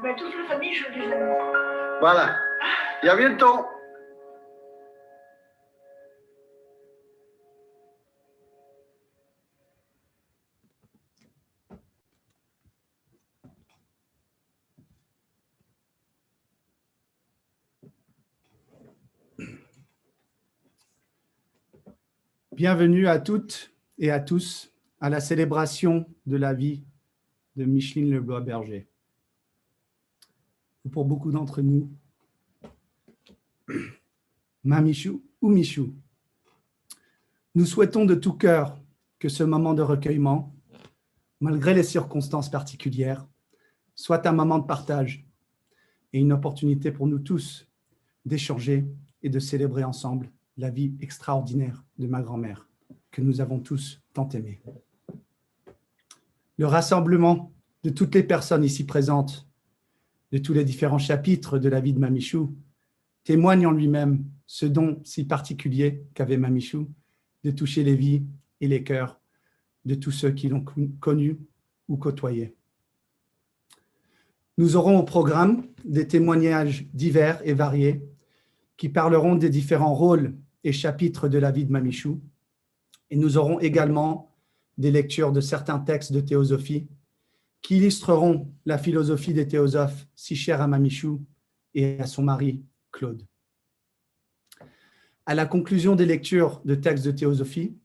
Ben, toute la famille, je les aime. Voilà. Et à bientôt. Bienvenue à toutes et à tous à la célébration de la vie de Micheline Lebois-Berger. Pour beaucoup d'entre nous, Mamichou ou Michou. Nous souhaitons de tout cœur que ce moment de recueillement, malgré les circonstances particulières, soit un moment de partage et une opportunité pour nous tous d'échanger et de célébrer ensemble la vie extraordinaire de ma grand-mère, que nous avons tous tant aimée. Le rassemblement de toutes les personnes ici présentes, de tous les différents chapitres de la vie de Mamichou, témoigne en lui-même ce don si particulier qu'avait Mamichou de toucher les vies et les cœurs de tous ceux qui l'ont connu ou côtoyé. Nous aurons au programme des témoignages divers et variés qui parleront des différents rôles et chapitres de la vie de Mamichou, et nous aurons également des lectures de certains textes de théosophie qui illustreront la philosophie des théosophes si chère à Mamichou et à son mari Claude. À la conclusion des lectures de textes de théosophie,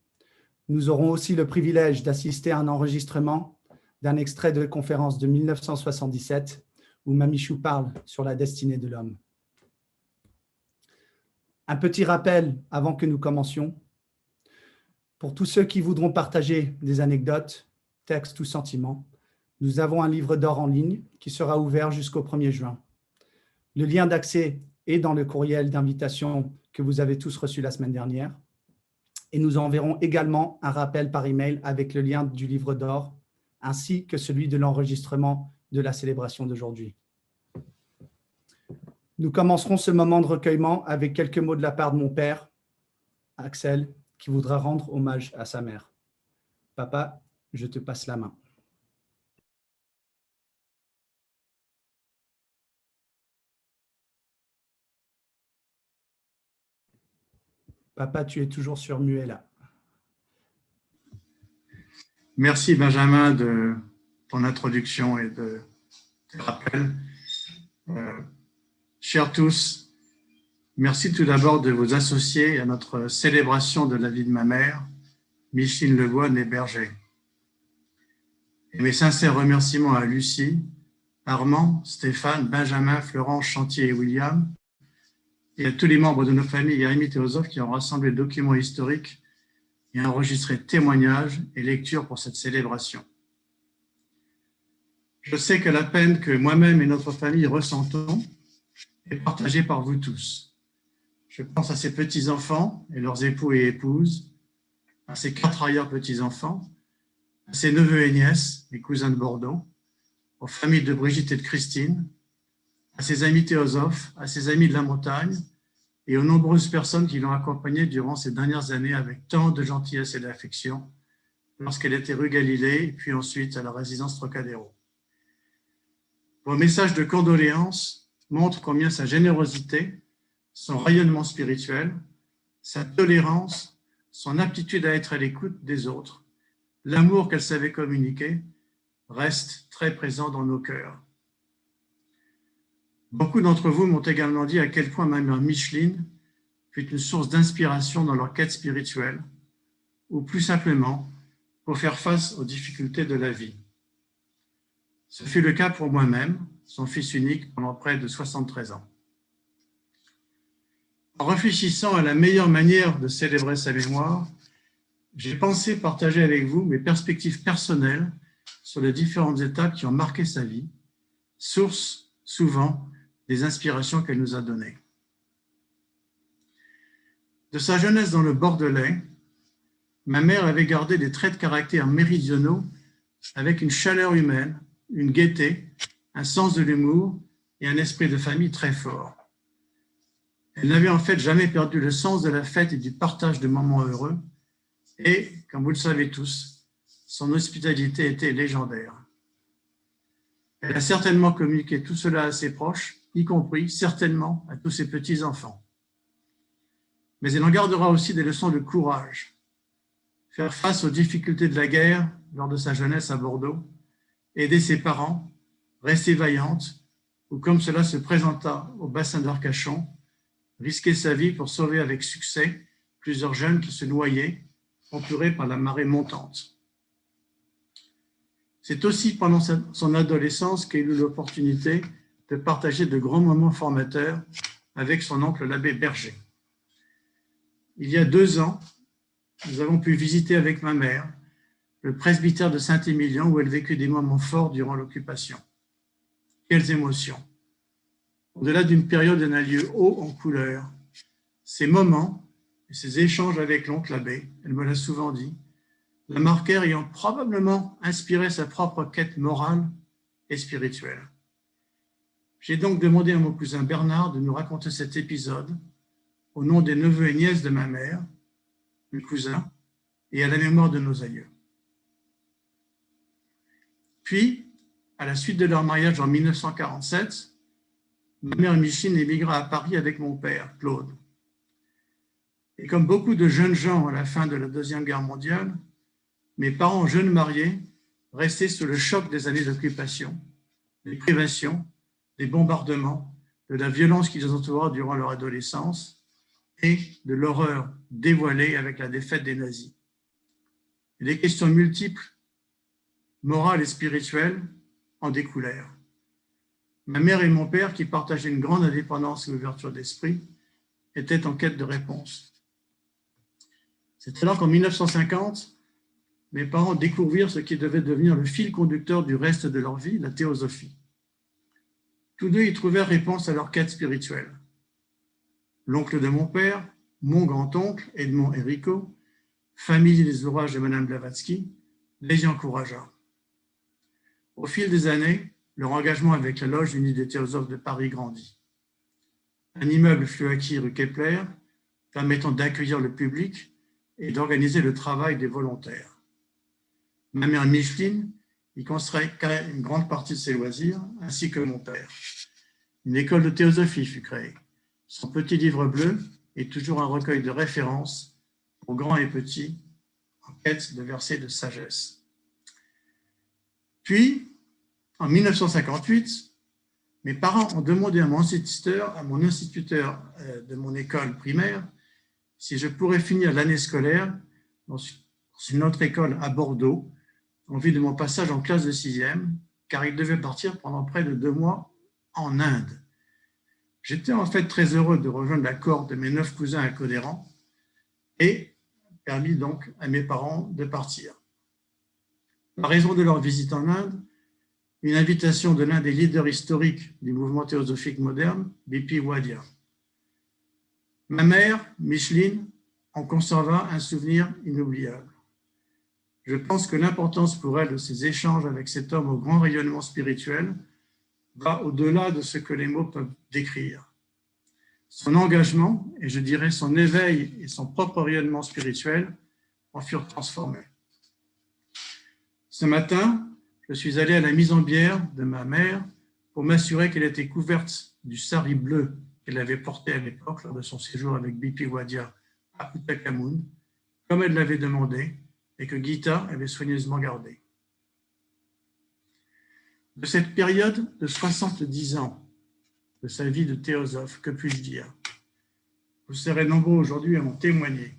nous aurons aussi le privilège d'assister à un enregistrement d'un extrait de conférence de 1977 où Mamichou parle sur la destinée de l'homme. Un petit rappel avant que nous commencions. Pour tous ceux qui voudront partager des anecdotes, textes ou sentiments, nous avons un livre d'or en ligne qui sera ouvert jusqu'au 1er juin. Le lien d'accès est dans le courriel d'invitation que vous avez tous reçu la semaine dernière. Et nous enverrons également un rappel par email avec le lien du livre d'or, ainsi que celui de l'enregistrement de la célébration d'aujourd'hui. Nous commencerons ce moment de recueillement avec quelques mots de la part de mon père, Axel, qui voudra rendre hommage à sa mère. Papa, je te passe la main. Papa, tu es toujours sur muet là. Merci Benjamin de ton introduction et de tes rappels. Chers tous, merci tout d'abord de vous associer à notre célébration de la vie de ma mère, Micheline Lebois-Berger. Et mes sincères remerciements à Lucie, Armand, Stéphane, Benjamin, Florence, Chantier et William, et à tous les membres de nos familles et amis théosophes qui ont rassemblé documents historiques et enregistré témoignages et lectures pour cette célébration. Je sais que la peine que moi-même et notre famille ressentons est partagée par vous tous. Je pense à ces petits-enfants et leurs époux et épouses, à ces 4 arrière-petits-enfants, à ses neveux et nièces, mes cousins de Bordeaux, aux familles de Brigitte et de Christine, à ses amis théosophes, à ses amis de la montagne et aux nombreuses personnes qui l'ont accompagnée durant ces dernières années avec tant de gentillesse et d'affection lorsqu'elle était rue Galilée, puis ensuite à la résidence Trocadéro. Vos messages de condoléances montrent combien sa générosité, son rayonnement spirituel, sa tolérance, son aptitude à être à l'écoute des autres, l'amour qu'elle savait communiquer, restent très présents dans nos cœurs. Beaucoup d'entre vous m'ont également dit à quel point ma mère Micheline fut une source d'inspiration dans leur quête spirituelle, ou plus simplement pour faire face aux difficultés de la vie. Ce fut le cas pour moi-même, son fils unique pendant près de 73 ans. En réfléchissant à la meilleure manière de célébrer sa mémoire, j'ai pensé partager avec vous mes perspectives personnelles sur les différentes étapes qui ont marqué sa vie, source souvent des inspirations qu'elle nous a données. De sa jeunesse dans le Bordelais, ma mère avait gardé des traits de caractère méridionaux avec une chaleur humaine, une gaieté, un sens de l'humour et un esprit de famille très fort. Elle n'avait en fait jamais perdu le sens de la fête et du partage de moments heureux et, comme vous le savez tous, son hospitalité était légendaire. Elle a certainement communiqué tout cela à ses proches, y compris certainement à tous ses petits-enfants. Mais elle en gardera aussi des leçons de courage. Faire face aux difficultés de la guerre lors de sa jeunesse à Bordeaux, aider ses parents, rester vaillante, ou comme cela se présenta au bassin d'Arcachon, risquer sa vie pour sauver avec succès plusieurs jeunes qui se noyaient, entourés par la marée montante. C'est aussi pendant son adolescence qu'elle eut l'opportunité de partager de grands moments formateurs avec son oncle l'abbé Berger. Il y a 2 ans, nous avons pu visiter avec ma mère le presbytère de Saint-Émilion où elle vécut des moments forts durant l'occupation. Quelles émotions! Au-delà d'une période d'un lieu haut en couleur, ces moments et ces échanges avec l'oncle l'abbé, elle me l'a souvent dit, la marquèrent ayant probablement inspiré sa propre quête morale et spirituelle. J'ai donc demandé à mon cousin Bernard de nous raconter cet épisode au nom des neveux et nièces de ma mère, mes cousins, et à la mémoire de nos aïeux. Puis, à la suite de leur mariage en 1947, ma mère Micheline émigra à Paris avec mon père, Claude. Et comme beaucoup de jeunes gens à la fin de la Deuxième Guerre mondiale, mes parents jeunes mariés restaient sous le choc des années d'occupation, des privations, des bombardements, de la violence qui les entoura durant leur adolescence et de l'horreur dévoilée avec la défaite des nazis. Et des questions multiples, morales et spirituelles, en découlèrent. Ma mère et mon père, qui partageaient une grande indépendance et ouverture d'esprit, étaient en quête de réponses. C'est alors qu'en 1950, mes parents découvrirent ce qui devait devenir le fil conducteur du reste de leur vie, la théosophie. Tous deux y trouvèrent réponse à leur quête spirituelle. L'oncle de mon père, mon grand-oncle, Edmond Henrico, familier des ouvrages de Madame Blavatsky, les y encouragea. Au fil des années, leur engagement avec la Loge unie des théosophes de Paris grandit. Un immeuble fut acquis rue Kepler, permettant d'accueillir le public et d'organiser le travail des volontaires. Ma mère Micheline y consacrait une grande partie de ses loisirs, ainsi que mon père. Une école de théosophie fut créée. Son petit livre bleu est toujours un recueil de références pour grands et petits en quête de versets de sagesse. Puis, en 1958, mes parents ont demandé à mon instituteur de mon école primaire si je pourrais finir l'année scolaire dans une autre école à Bordeaux, en vue de mon passage en classe de 6e, car il devait partir pendant près de 2 mois en Inde. J'étais en fait très heureux de rejoindre la cohorte de mes 9 cousins accodérants et permis donc à mes parents de partir. La raison de leur visite en Inde, une invitation de l'un des leaders historiques du mouvement théosophique moderne, B.P. Wadia. Ma mère, Micheline, en conserva un souvenir inoubliable. Je pense que l'importance pour elle de ces échanges avec cet homme au grand rayonnement spirituel va au-delà de ce que les mots peuvent décrire. Son engagement, et je dirais son éveil et son propre rayonnement spirituel en furent transformés. Ce matin, je suis allé à la mise en bière de ma mère pour m'assurer qu'elle était couverte du sari bleu qu'elle avait porté à l'époque lors de son séjour avec B.P. Wadia à Putacamoun, comme elle l'avait demandé et que Gita avait soigneusement gardé. De cette période de 70 ans de sa vie de théosophe, que puis-je dire? Vous serez nombreux aujourd'hui à en témoigner.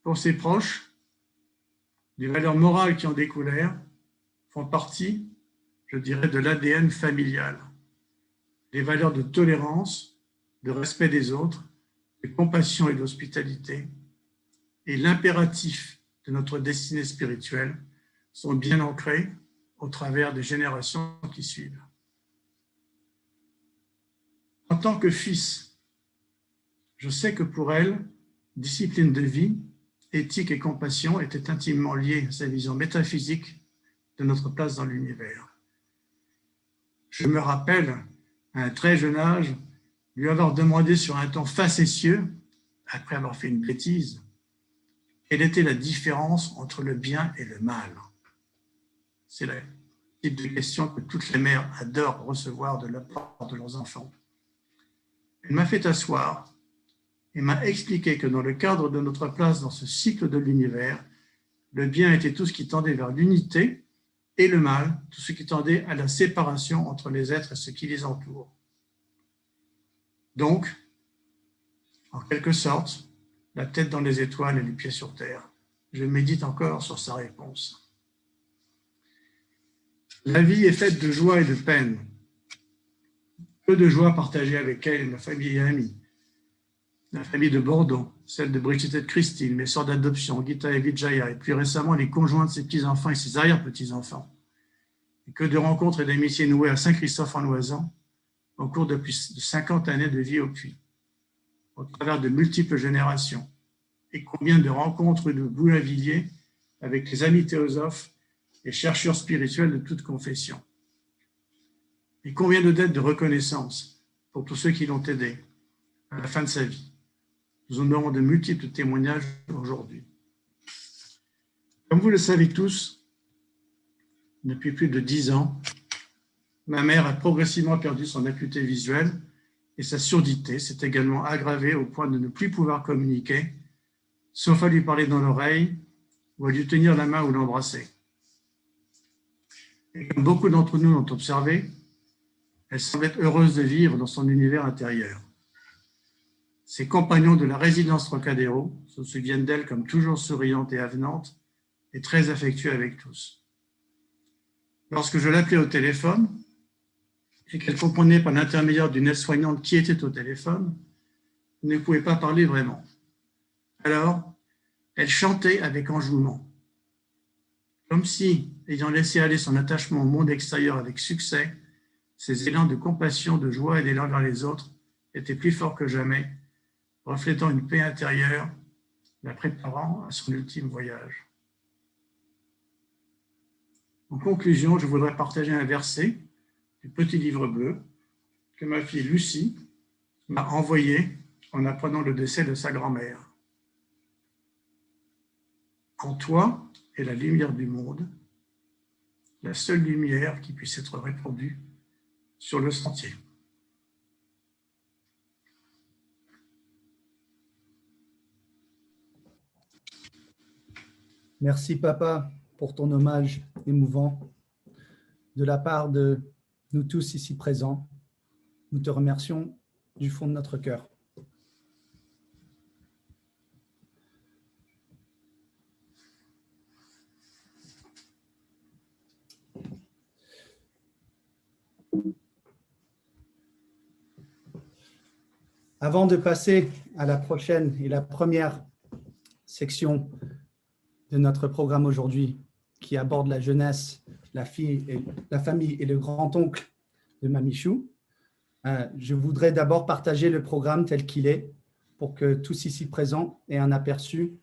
Pour ses proches, les valeurs morales qui en découlèrent font partie, je dirais, de l'ADN familial. Les valeurs de tolérance, de respect des autres, de compassion et d'hospitalité, et l'impératif de notre destinée spirituelle sont bien ancrés au travers des générations qui suivent. En tant que fils, je sais que pour elle, discipline de vie, éthique et compassion étaient intimement liées à sa vision métaphysique de notre place dans l'univers. Je me rappelle, à un très jeune âge, lui avoir demandé sur un ton facétieux, après avoir fait une bêtise, quelle était la différence entre le bien et le mal. C'est là. type de questions que toutes les mères adorent recevoir de la part de leurs enfants. Elle m'a fait asseoir et m'a expliqué que dans le cadre de notre place dans ce cycle de l'univers, le bien était tout ce qui tendait vers l'unité et le mal, tout ce qui tendait à la séparation entre les êtres et ce qui les entoure. Donc, en quelque sorte, la tête dans les étoiles et les pieds sur terre. Je médite encore sur sa réponse. La vie est faite de joie et de peine. Peu de joie partagée avec elle et ma famille et amis. La famille de Bordeaux, celle de Brigitte et de Christine, mes sœurs d'adoption, Gita et Vijaya, et puis récemment les conjoints de ses petits-enfants et ses arrière-petits-enfants. Et que de rencontres et d'amitiés nouées à Saint-Christophe-en-Loisan au cours de plus de 50 années de vie au Puy, au travers de multiples générations. Et combien de rencontres de Boulainvilliers avec les amis théosophes et chercheurs spirituels de toute confession. Et combien de dettes de reconnaissance pour tous ceux qui l'ont aidé à la fin de sa vie. Nous en aurons de multiples témoignages aujourd'hui. Comme vous le savez tous, depuis plus de 10 ans, ma mère a progressivement perdu son acuité visuelle et sa surdité s'est également aggravée au point de ne plus pouvoir communiquer, sauf à lui parler dans l'oreille ou à lui tenir la main ou l'embrasser. Et comme beaucoup d'entre nous l'ont observé, elle semblait heureuse de vivre dans son univers intérieur. Ses compagnons de la résidence Trocadéro se souviennent d'elle comme toujours souriante et avenante et très affectueuse avec tous. Lorsque je l'appelais au téléphone et qu'elle comprenait par l'intermédiaire d'une aide-soignante qui était au téléphone, elle ne pouvait pas parler vraiment. Alors, elle chantait avec enjouement, comme si, ayant laissé aller son attachement au monde extérieur avec succès, ses élans de compassion, de joie et d'élan vers les autres étaient plus forts que jamais, reflétant une paix intérieure, la préparant à son ultime voyage. En conclusion, je voudrais partager un verset du petit livre bleu que ma fille Lucie m'a envoyé en apprenant le décès de sa grand-mère. En toi est la lumière du monde, la seule lumière qui puisse être répandue sur le sentier. Merci, papa, pour ton hommage émouvant. De la part de nous tous ici présents, nous te remercions du fond de notre cœur. Avant de passer à la prochaine et la première section de notre programme aujourd'hui, qui aborde la jeunesse, la famille et le grand-oncle de Mamichou, je voudrais d'abord partager le programme tel qu'il est pour que tous ici présents aient un aperçu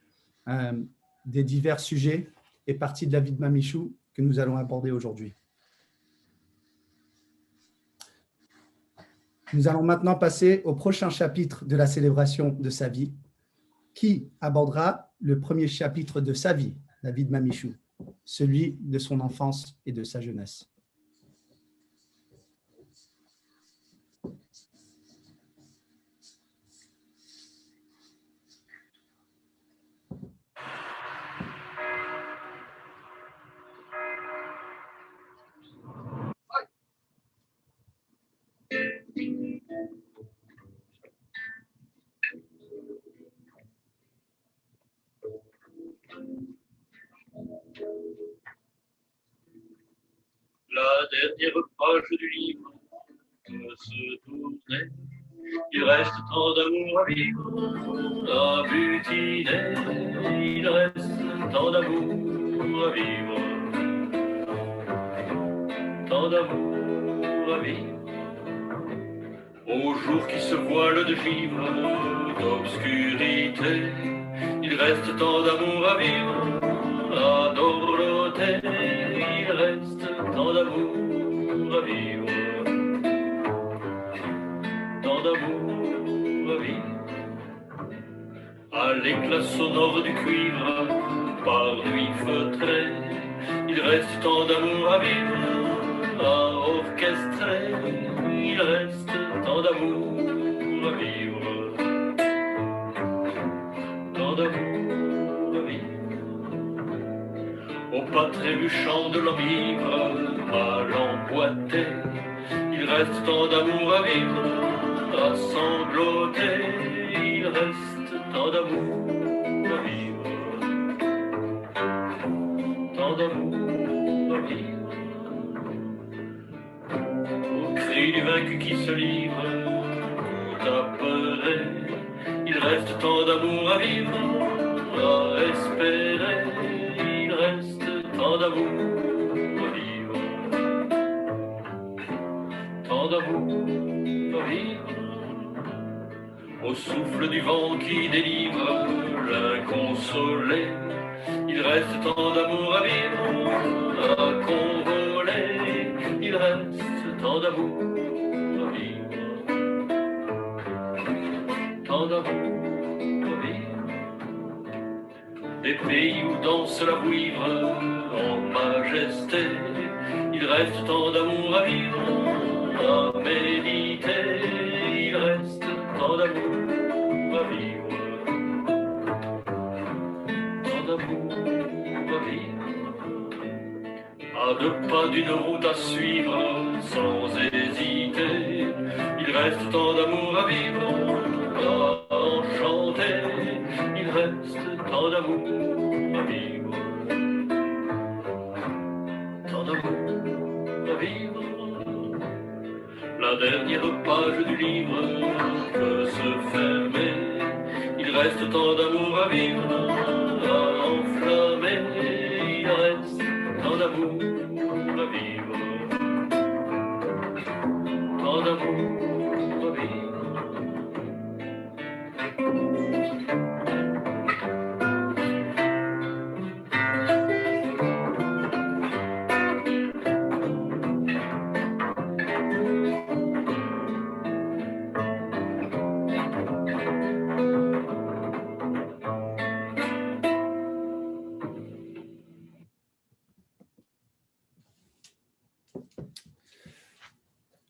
des divers sujets et parties de la vie de Mamichou que nous allons aborder aujourd'hui. Nous allons maintenant passer au prochain chapitre de la célébration de sa vie, qui abordera le premier chapitre de sa vie, la vie de Mamichou, celui de son enfance et de sa jeunesse. La dernière page du livre se tournait. Il reste tant d'amour à vivre, à butiner. Il reste tant d'amour à vivre, tant d'amour à vivre. Au jour qui se voile de givre, d'obscurité, il reste tant d'amour à vivre, à Dorothée. Il reste tant d'amour à vivre, tant d'amour à vivre. À l'éclat sonore du cuivre, par nuit feutrée, il reste tant d'amour à vivre, à orchestrer, il reste tant d'amour à vivre, tant d'amour à vivre. Au pas trébuchant de l'enivre, mal emboîté, il reste tant d'amour à vivre, à sangloter, il reste tant d'amour à vivre, tant d'amour à vivre. Au cri du vaincu qui se livre, tout apeuré, il reste tant d'amour à vivre, à espérer, il reste tant d'amour à vivre, tant d'amour à vivre. Au souffle du vent qui délivre l'inconsolé, il reste tant d'amour à vivre, à convoler, il reste tant d'amour à vivre, tant d'amour à vivre. Des pays où danse la vouivre en majesté, il reste tant d'amour à vivre, à méditer, il reste tant d'amour à vivre, tant d'amour à vivre. À deux pas d'une route à suivre sans hésiter, il reste tant d'amour à vivre, à enchanter, il reste tant d'amour à vivre, tant d'amour à vivre. La dernière page du livre peut se fermer, il reste tant d'amour à vivre, à enflammer, il reste tant d'amour à vivre, tant d'amour à vivre.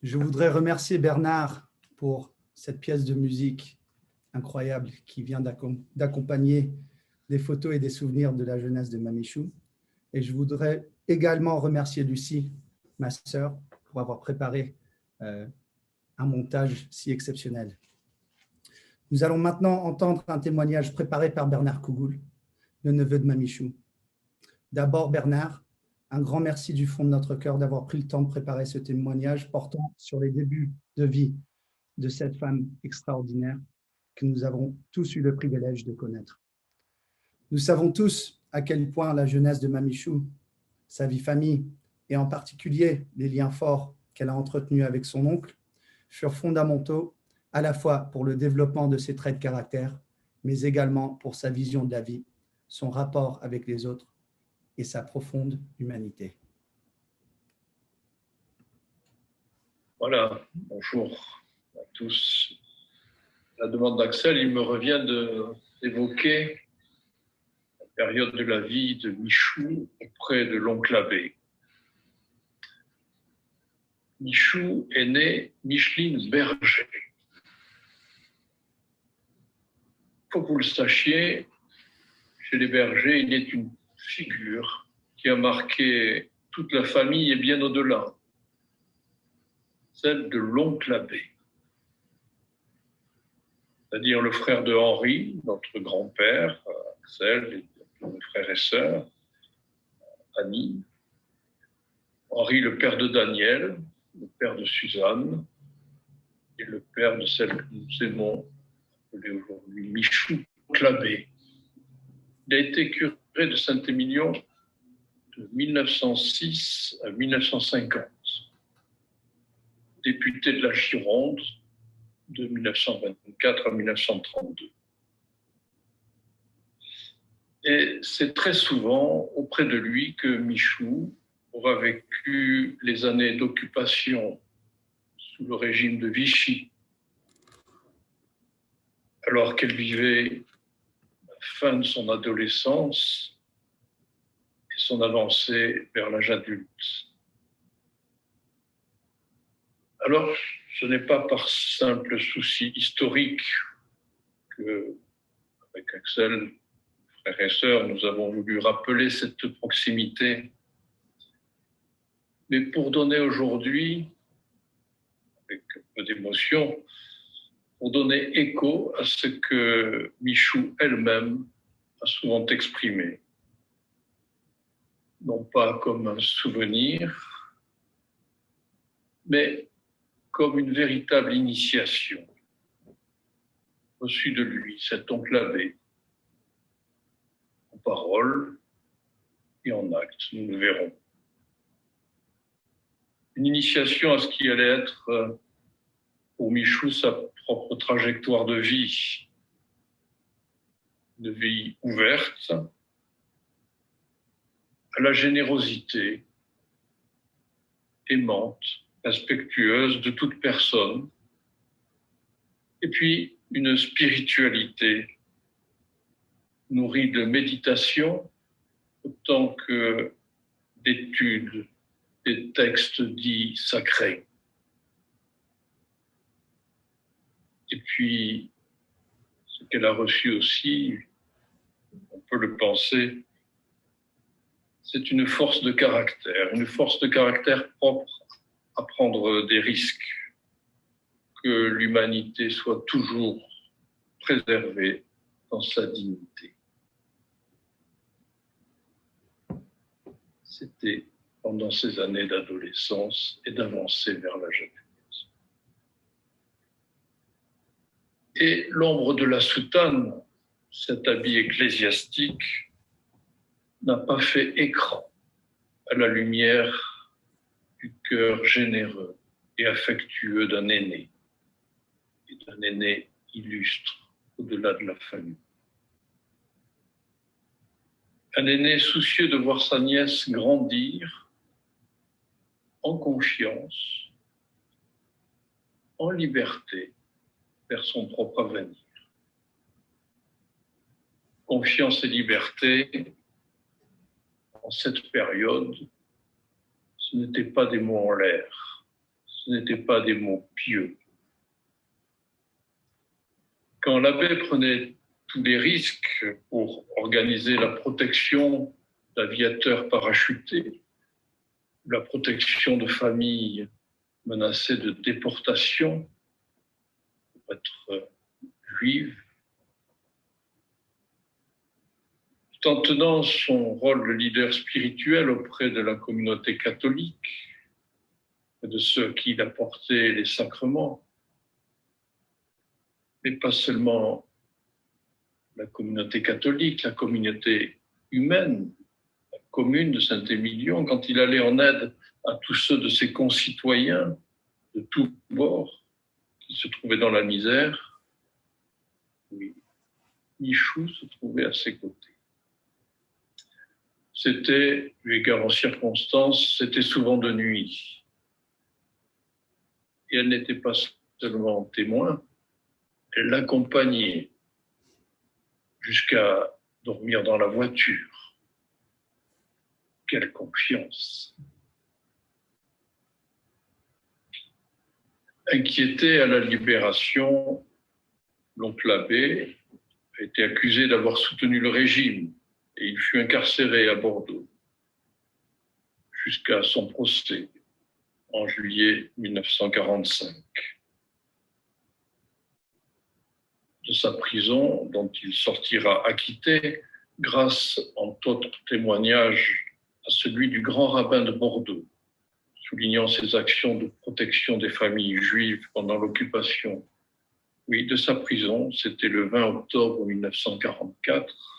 Je voudrais remercier Bernard pour cette pièce de musique incroyable qui vient d'accompagner des photos et des souvenirs de la jeunesse de Mamichou. Et je voudrais également remercier Lucie, ma sœur, pour avoir préparé un montage si exceptionnel. Nous allons maintenant entendre un témoignage préparé par Bernard Kougoul, le neveu de Mamichou. D'abord, Bernard, un grand merci du fond de notre cœur d'avoir pris le temps de préparer ce témoignage portant sur les débuts de vie de cette femme extraordinaire que nous avons tous eu le privilège de connaître. Nous savons tous à quel point la jeunesse de Mamichou, sa vie famille et en particulier les liens forts qu'elle a entretenus avec son oncle furent fondamentaux à la fois pour le développement de ses traits de caractère, mais également pour sa vision de la vie, son rapport avec les autres et sa profonde humanité. Voilà, bonjour à tous. À la demande d'Axel, il me revient d'évoquer la période de la vie de Michou auprès de l'oncle abbé. Michou est né Micheline Berger. Il faut que vous le sachiez, chez les Bergers, il est une figure qui a marqué toute la famille et bien au-delà, celle de l'oncle abbé, c'est-à-dire le frère de Henri, notre grand-père, Axel, mes frères et sœurs, Annie, Henri, le père de Daniel, le père de Suzanne, et le père de celle que nous aimons, appelée aujourd'hui Michou, l'oncle abbé. Il a été curé de Saint-Émilion de 1906 à 1950, député de la Gironde de 1924 à 1932. Et c'est très souvent auprès de lui que Michou aura vécu les années d'occupation sous le régime de Vichy, alors qu'elle vivait la fin de son adolescence et son avancée vers l'âge adulte. Alors, ce n'est pas par simple souci historique que, avec Axel, frères et sœurs, nous avons voulu rappeler cette proximité, mais pour donner aujourd'hui, avec un peu d'émotion, pour donner écho à ce que Michou elle-même a souvent exprimé. Non pas comme un souvenir, mais comme une véritable initiation reçue de lui, cet oncle abbé, en parole et en acte, nous le verrons. Une initiation à ce qui allait être pour Michou sa propre trajectoire de vie ouverte, à la générosité aimante, respectueuse de toute personne, et puis une spiritualité nourrie de méditation autant que d'études des textes dits sacrés. Et puis, ce qu'elle a reçu aussi, on peut le penser, c'est une force de caractère propre à prendre des risques, que l'humanité soit toujours préservée dans sa dignité. C'était pendant ces années d'adolescence et d'avancée vers la jeunesse. Et l'ombre de la soutane, cet habit ecclésiastique, n'a pas fait écran à la lumière du cœur généreux et affectueux d'un aîné, et d'un aîné illustre au-delà de la famille. Un aîné soucieux de voir sa nièce grandir en confiance, en liberté, vers son propre avenir. Confiance et liberté, en cette période, ce n'étaient pas des mots en l'air, ce n'étaient pas des mots pieux. Quand l'abbé prenait tous les risques pour organiser la protection d'aviateurs parachutés, la protection de familles menacées de déportation pour être juives, tout en tenant son rôle de leader spirituel auprès de la communauté catholique et de ceux qui il apportaient les sacrements, mais pas seulement la communauté catholique, la communauté humaine, la commune de Saint-Émilion, quand il allait en aide à tous ceux de ses concitoyens de tous bords qui se trouvaient dans la misère, oui, Michou se trouvait à ses côtés. C'était, eu égard aux circonstances, c'était souvent de nuit. Et elle n'était pas seulement témoin, elle l'accompagnait jusqu'à dormir dans la voiture. Quelle confiance! Inquiété à la libération, l'oncle abbé a été accusé d'avoir soutenu le régime et il fut incarcéré à Bordeaux jusqu'à son procès en juillet 1945. De sa prison, dont il sortira acquitté, grâce, entre autres témoignages, à celui du grand rabbin de Bordeaux, soulignant ses actions de protection des familles juives pendant l'occupation. Oui, de sa prison, c'était le 20 octobre 1944,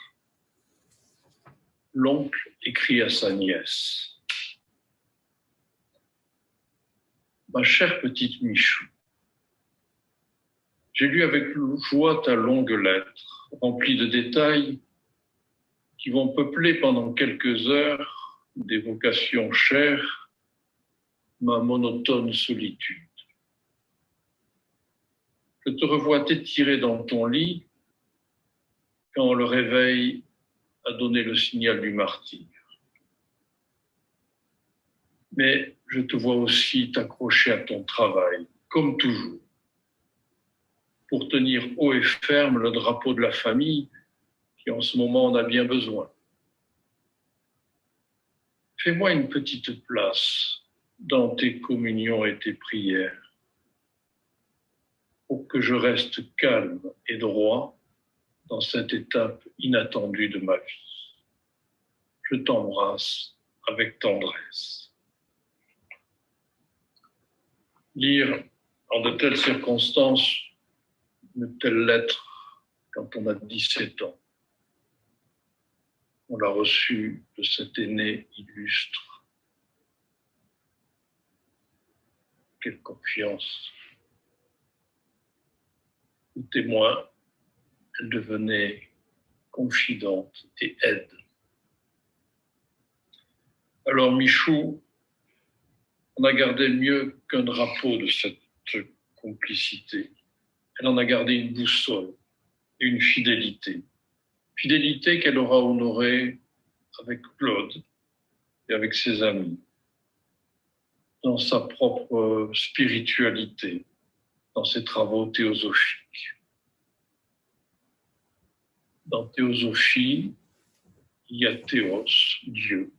l'oncle écrit à sa nièce : « Ma chère petite Michou, j'ai lu avec joie ta longue lettre, remplie de détails qui vont peupler pendant quelques heures d'évocations chères ma monotone solitude. Je te revois t'étirer dans ton lit quand le réveil a donné le signal du martyre. Mais je te vois aussi t'accrocher à ton travail, comme toujours, pour tenir haut et ferme le drapeau de la famille qui en ce moment en a bien besoin. Fais-moi une petite place dans tes communions et tes prières pour que je reste calme et droit dans cette étape inattendue de ma vie. Je t'embrasse avec tendresse. Lire en de telles circonstances une telle lettre quand on a 17 ans. On l'a reçue de cet aîné illustre. Quelle confiance. Ou témoin, elle devenait confidente et aide. Alors Michou, on a gardé mieux qu'un drapeau de cette complicité. Elle en a gardé une boussole et une fidélité. Fidélité qu'elle aura honorée avec Claude et avec ses amis, dans sa propre spiritualité, dans ses travaux théosophiques. Dans théosophie, il y a théos, Dieu,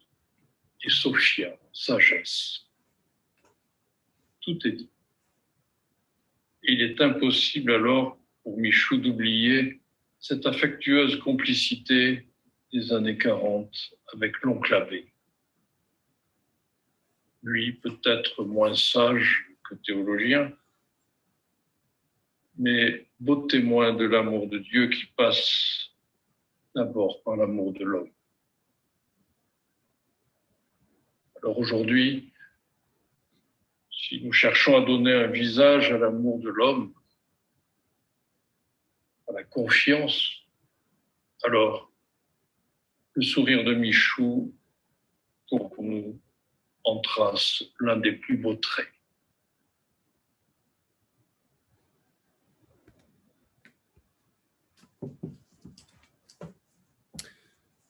et Sophia, sagesse. Tout est dit. Il est impossible alors pour Michou d'oublier cette affectueuse complicité des années 40 avec l'oncle Abbé. Lui, peut-être moins sage que théologien, mais beau témoin de l'amour de Dieu qui passe d'abord par l'amour de l'homme. Alors aujourd'hui, si nous cherchons à donner un visage à l'amour de l'homme, à la confiance, alors le sourire de Michou, pour nous, en trace l'un des plus beaux traits.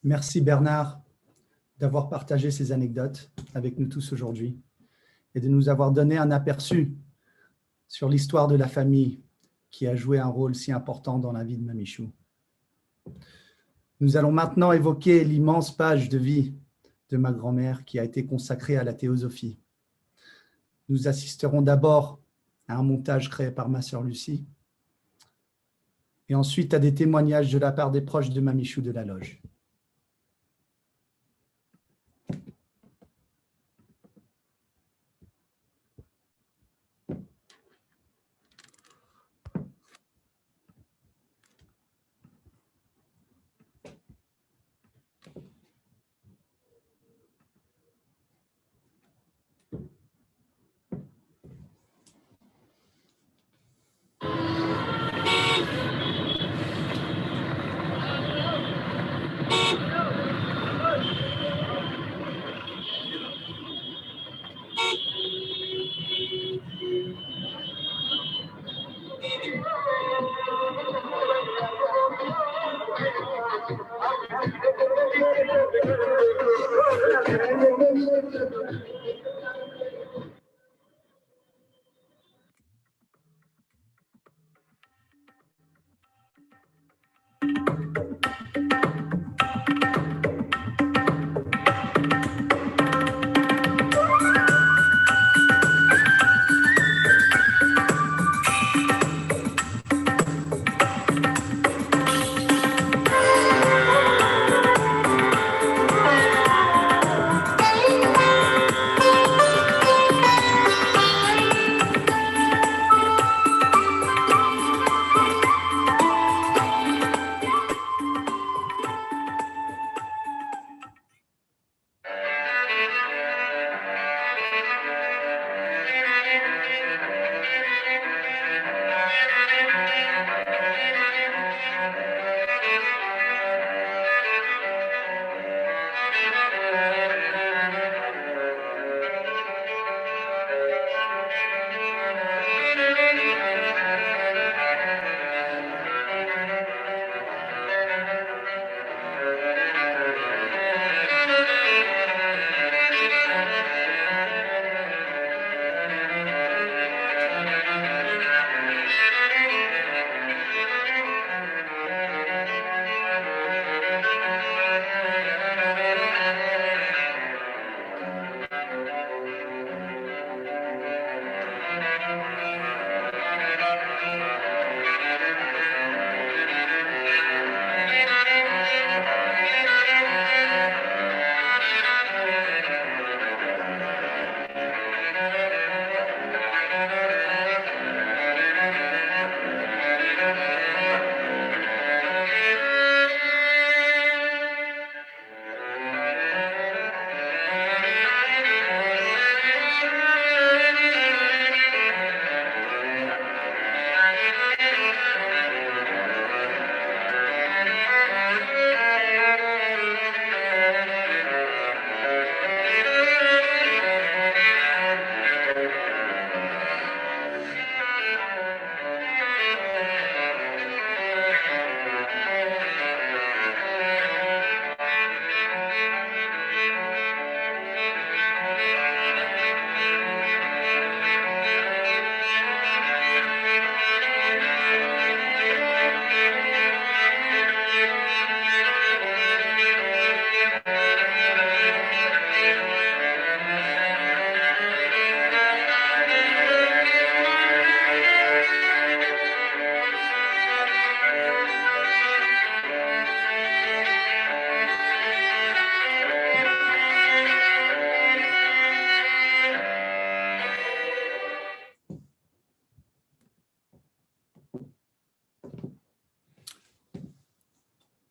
Merci Bernard d'avoir partagé ces anecdotes avec nous tous aujourd'hui et de nous avoir donné un aperçu sur l'histoire de la famille qui a joué un rôle si important dans la vie de Mamichou. Nous allons maintenant évoquer l'immense page de vie de ma grand-mère qui a été consacrée à la théosophie. Nous assisterons d'abord à un montage créé par ma sœur Lucie et ensuite à des témoignages de la part des proches de Mamichou de la Loge.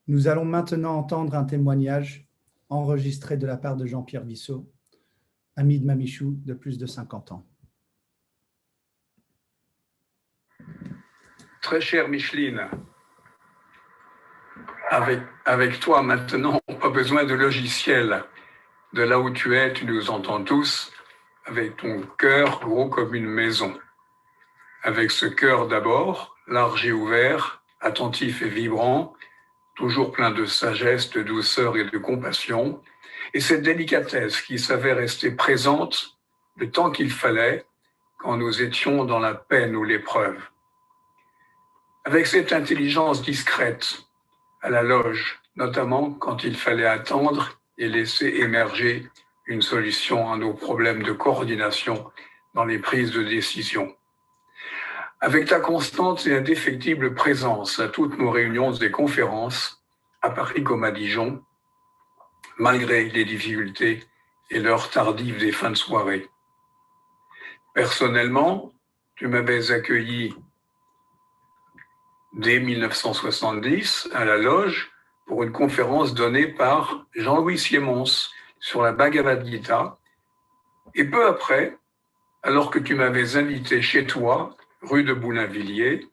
Nous allons maintenant entendre un témoignage enregistré de la part de Jean-Pierre Vissot, ami de Mamichou de plus de 50 ans. Très chère Micheline, avec toi maintenant, pas besoin de logiciel. De là où tu es, tu nous entends tous, avec ton cœur gros comme une maison. Avec ce cœur d'abord, large et ouvert, attentif et vibrant, toujours plein de sagesse, de douceur et de compassion, et cette délicatesse qui savait rester présente le temps qu'il fallait quand nous étions dans la peine ou l'épreuve. Avec cette intelligence discrète à la loge, notamment quand il fallait attendre et laisser émerger une solution à nos problèmes de coordination dans les prises de décision. Avec ta constante et indéfectible présence à toutes nos réunions et conférences, à Paris comme à Dijon, malgré les difficultés et l'heure tardive des fins de soirée. Personnellement, tu m'avais accueilli dès 1970 à la loge pour une conférence donnée par Jean-Louis Siemens sur la Bhagavad Gita. Et peu après, alors que tu m'avais invité chez toi, rue de Boulainvilliers,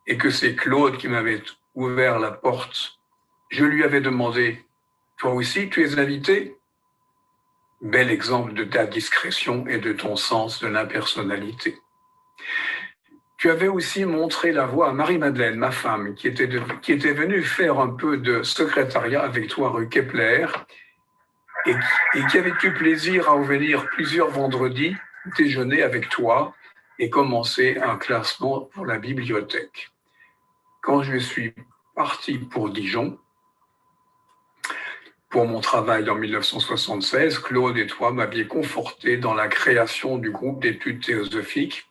et que c'est Claude qui m'avait ouvert la porte, je lui avais demandé « Toi aussi, tu es invité ?» Bel exemple de ta discrétion et de ton sens de l'impersonnalité. Tu avais aussi montré la voie à Marie-Madeleine, ma femme, qui était venue faire un peu de secrétariat avec toi rue Kepler et qui avait eu plaisir à venir plusieurs vendredis déjeuner avec toi et commencer un classement pour la bibliothèque. Quand je suis parti pour Dijon, pour mon travail en 1976, Claude et toi m'aviez conforté dans la création du groupe d'études théosophiques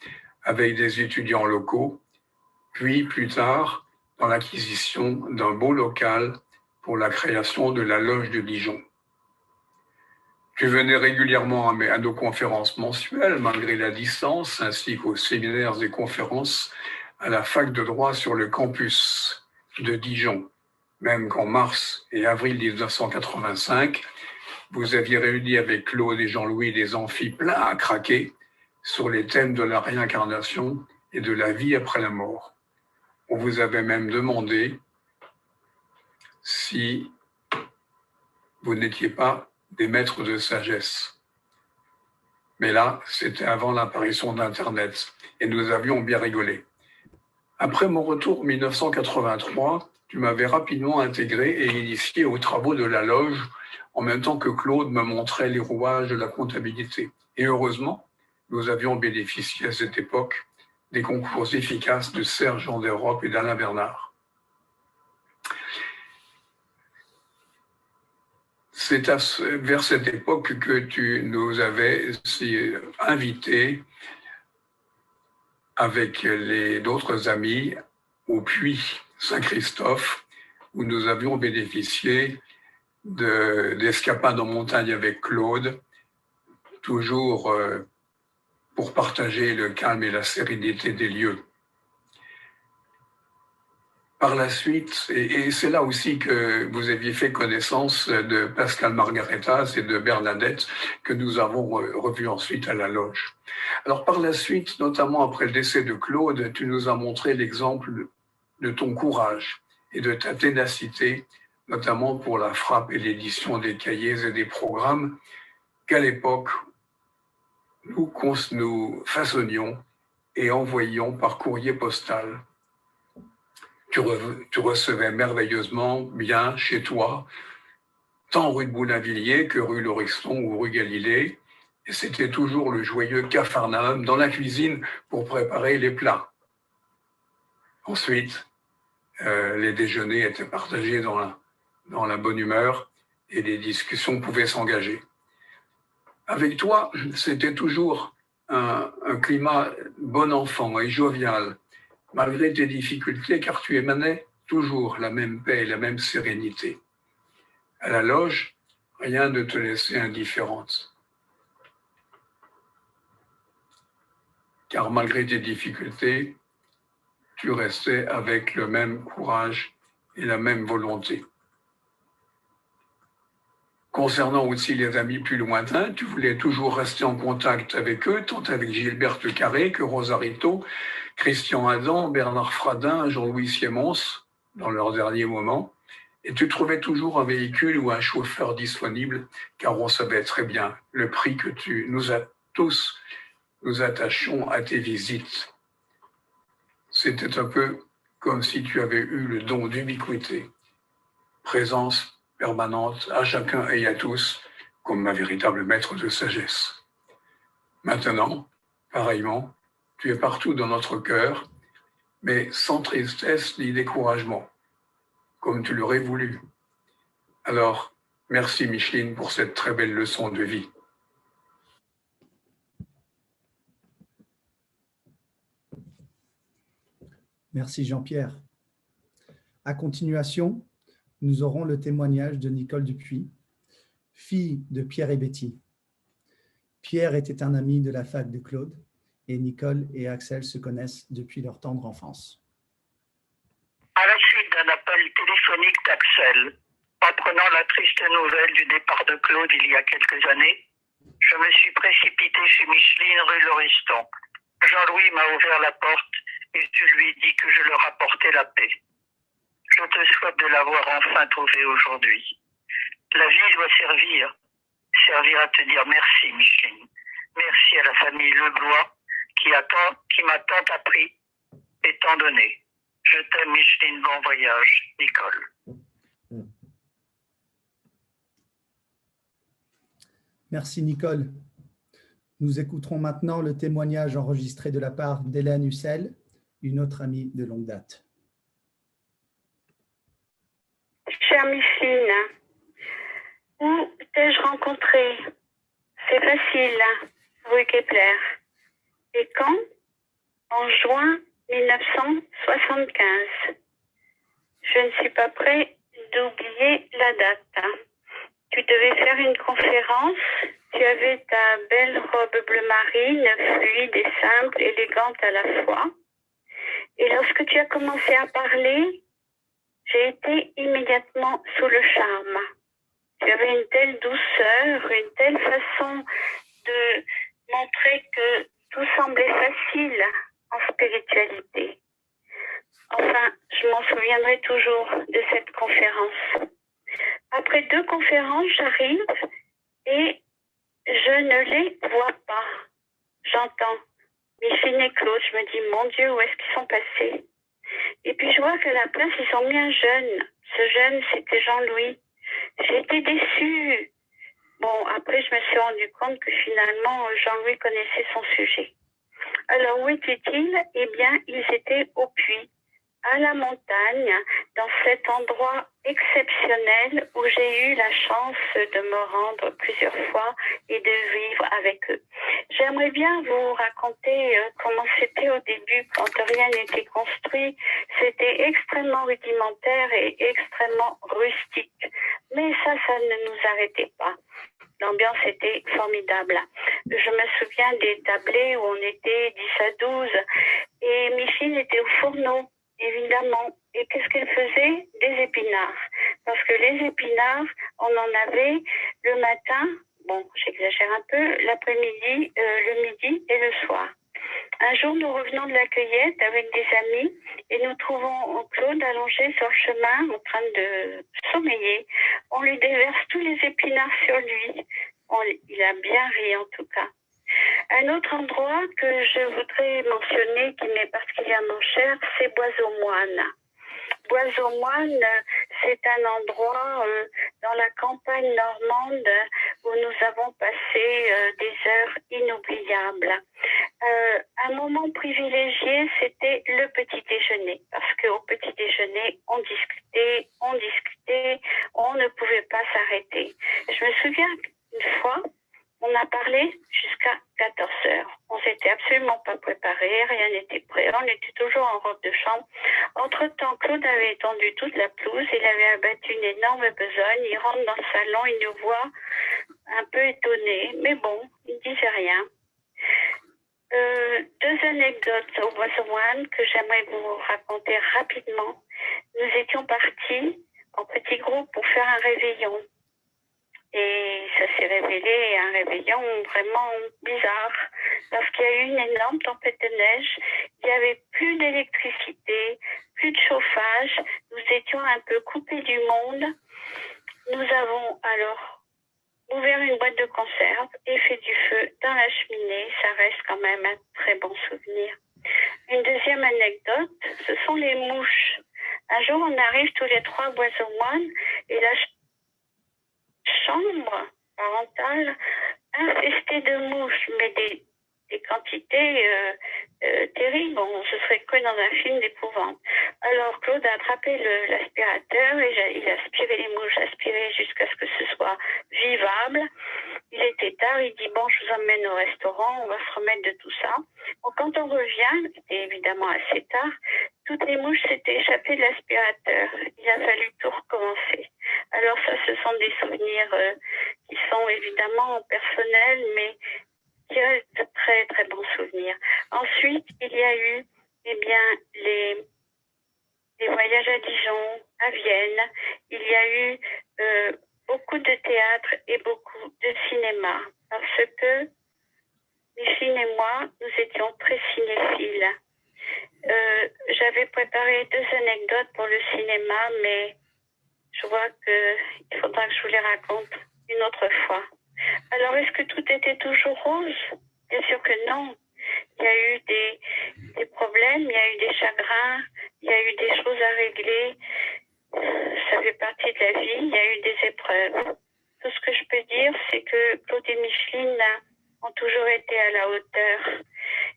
avec des étudiants locaux, puis plus tard dans l'acquisition d'un beau local pour la création de la loge de Dijon. Tu venais régulièrement à nos conférences mensuelles, malgré la distance, ainsi qu'aux séminaires et conférences à la fac de droit sur le campus de Dijon, même qu'en mars et avril 1985, vous aviez réuni avec Claude et Jean-Louis des amphis pleins à craquer sur les thèmes de la réincarnation et de la vie après la mort. On vous avait même demandé si vous n'étiez pas des maîtres de sagesse. Mais là, c'était avant l'apparition d'Internet et nous avions bien rigolé. Après mon retour en 1983, tu m'avais rapidement intégré et initié aux travaux de la loge en même temps que Claude me montrait les rouages de la comptabilité. Et heureusement, nous avions bénéficié à cette époque des concours efficaces de Serge Jean d'Europe et d'Alain Bernard. C'est vers cette époque que tu nous avais invités avec d'autres amis au puits Saint-Christophe, où nous avions bénéficié d'escapades en montagne avec Claude, toujours pour partager le calme et la sérénité des lieux. Par la suite, et c'est là aussi que vous aviez fait connaissance de Pascal Margaretas et de Bernadette, que nous avons revus ensuite à la loge. Alors par la suite, notamment après le décès de Claude, tu nous as montré l'exemple de ton courage et de ta ténacité, notamment pour la frappe et l'édition des cahiers et des programmes qu'à l'époque, nous façonnions et envoyions par courrier postal. Tu recevais merveilleusement bien chez toi, tant rue de Boulainvilliers que rue Lauriston ou rue Galilée. Et c'était toujours le joyeux capharnaüm dans la cuisine pour préparer les plats. Ensuite, les déjeuners étaient partagés dans la bonne humeur et les discussions pouvaient s'engager. Avec toi, c'était toujours un climat bon enfant et jovial, malgré tes difficultés, car tu émanais toujours la même paix et la même sérénité. À la loge, rien ne te laissait indifférente. Car malgré tes difficultés, tu restais avec le même courage et la même volonté. Concernant aussi les amis plus lointains, tu voulais toujours rester en contact avec eux, tant avec Gilberte Carré que Rosarito, Christian Adam, Bernard Fradin, Jean-Louis Siemens, dans leurs derniers moments. Et tu trouvais toujours un véhicule ou un chauffeur disponible, car on savait très bien le prix que nous attachions à tes visites. C'était un peu comme si tu avais eu le don d'ubiquité, présence permanente à chacun et à tous, comme un véritable maître de sagesse. Maintenant, pareillement, tu es partout dans notre cœur, mais sans tristesse ni découragement, comme tu l'aurais voulu. Alors, merci Micheline pour cette très belle leçon de vie. Merci Jean-Pierre. À continuation, nous aurons le témoignage de Nicole Dupuis, fille de Pierre et Betty. Pierre était un ami de la fac de Claude et Nicole et Axel se connaissent depuis leur tendre enfance. À la suite d'un appel téléphonique d'Axel, apprenant la triste nouvelle du départ de Claude il y a quelques années, je me suis précipité chez Micheline rue Lauriston. Jean-Louis m'a ouvert la porte et je lui ai dit que je leur apportais la paix. Je te souhaite de l'avoir enfin trouvé aujourd'hui. La vie doit servir à te dire merci, Micheline. Merci à la famille Leblois qui m'a tant appris et tant donné. Je t'aime, Micheline. Bon voyage, Nicole. Merci, Nicole. Nous écouterons maintenant le témoignage enregistré de la part d'Hélène Hussel, une autre amie de longue date. Chère Micheline, où t'ai-je rencontré? C'est facile, rue Kepler. Et quand? En juin 1975. Je ne suis pas prêt d'oublier la date. Tu devais faire une conférence. Tu avais ta belle robe bleu marine, fluide et simple, élégante à la fois. Et lorsque tu as commencé à parler, j'ai été immédiatement sous le charme. Tu avais une telle douceur, une telle façon de montrer que tout semblait facile en spiritualité. Enfin, je m'en souviendrai toujours de cette conférence. Après 2 conférences, j'arrive et je ne les vois pas. J'entends Micheline et Claude. Je me dis, mon Dieu, où est-ce qu'ils sont passés? Et puis je vois qu'à la place, ils ont mis un jeune. Ce jeune, c'était Jean-Louis. J'ai été déçue. Bon, après, je me suis rendu compte que finalement, Jean-Louis connaissait son sujet. Alors, où étaient-ils? Eh bien, ils étaient au puits, à la montagne, dans cet endroit exceptionnel où j'ai eu la chance de me rendre plusieurs fois et de vivre avec eux. J'aimerais bien vous raconter comment c'était au début, quand rien n'était construit. C'était extrêmement rudimentaire et extrêmement rustique. Mais ça ne nous arrêtait pas. L'ambiance était formidable. Je me souviens des tablés où on était 10 à 12 et Micheline était au fourneau, évidemment. Et qu'est-ce qu'elle faisait? Des épinards. Parce que les épinards, on en avait le matin, bon, j'exagère un peu, l'après-midi, le midi et le soir. Un jour, nous revenons de la cueillette avec des amis et nous trouvons Claude allongé sur le chemin en train de sommeiller. On lui déverse tous les épinards sur lui. Il a bien ri en tout cas. Un autre endroit que je voudrais mentionner qui m'est particulièrement cher, c'est Bois-aux-Moines. Bois-aux-Moines, c'est un endroit dans la campagne normande où nous avons passé des heures inoubliables. Un moment privilégié, c'était le petit déjeuner, parce qu'au petit déjeuner, on discutait, on ne pouvait pas s'arrêter. Je me souviens qu'une fois, on a parlé jusqu'à 14 heures. On s'était absolument pas préparé, rien n'était prêt. On était toujours en robe de chambre. Entre-temps, Claude avait étendu toute la pelouse. Il avait abattu une énorme besogne. Il rentre dans le salon, il nous voit un peu étonné. Mais bon, il ne disait rien. 2 anecdotes au Bois-aux-Moines que j'aimerais vous raconter rapidement. Nous étions partis en petit groupe pour faire un réveillon. Et ça s'est révélé un réveillon vraiment bizarre, parce qu'il y a eu une énorme tempête de neige, il n'y avait plus d'électricité, plus de chauffage, nous étions un peu coupés du monde. Nous avons alors ouvert une boîte de conserve et fait du feu dans la cheminée. Ça reste quand même un très bon souvenir. Une deuxième anecdote, ce sont les mouches. Un jour, on arrive tous les trois à Boiseau-Moine et la chambre parentale infestée de mouches, mais des quantités terribles. On se serait cru dans un film d'épouvante. Alors Claude a attrapé l'aspirateur et il a aspiré les mouches, aspiré jusqu'à ce que ce soit vivable. Il était tard, il dit bon, je vous emmène au restaurant, on va se remettre de tout ça. Bon, quand on revient, c'était évidemment assez tard, toutes les mouches s'étaient échappées de l'aspirateur. Il a fallu tout recommencer. Alors ça, ce sont des souvenirs qui sont évidemment personnels, mais qui restent de très très bons souvenirs. Ensuite, il y a eu les voyages à Dijon, à Vienne. Il y a eu beaucoup de théâtre et beaucoup de cinéma, parce que Micheline et moi, nous étions très cinéphiles. J'avais préparé 2 anecdotes pour le cinéma, mais je vois qu'il faudra que je vous les raconte une autre fois. Alors, est-ce que tout était toujours rose? Bien sûr que non. Il y a eu des problèmes, il y a eu des chagrins, il y a eu des choses à régler. Ça fait partie de la vie, il y a eu des épreuves. Tout ce que je peux dire, c'est que Claude et Micheline ont toujours été à la hauteur.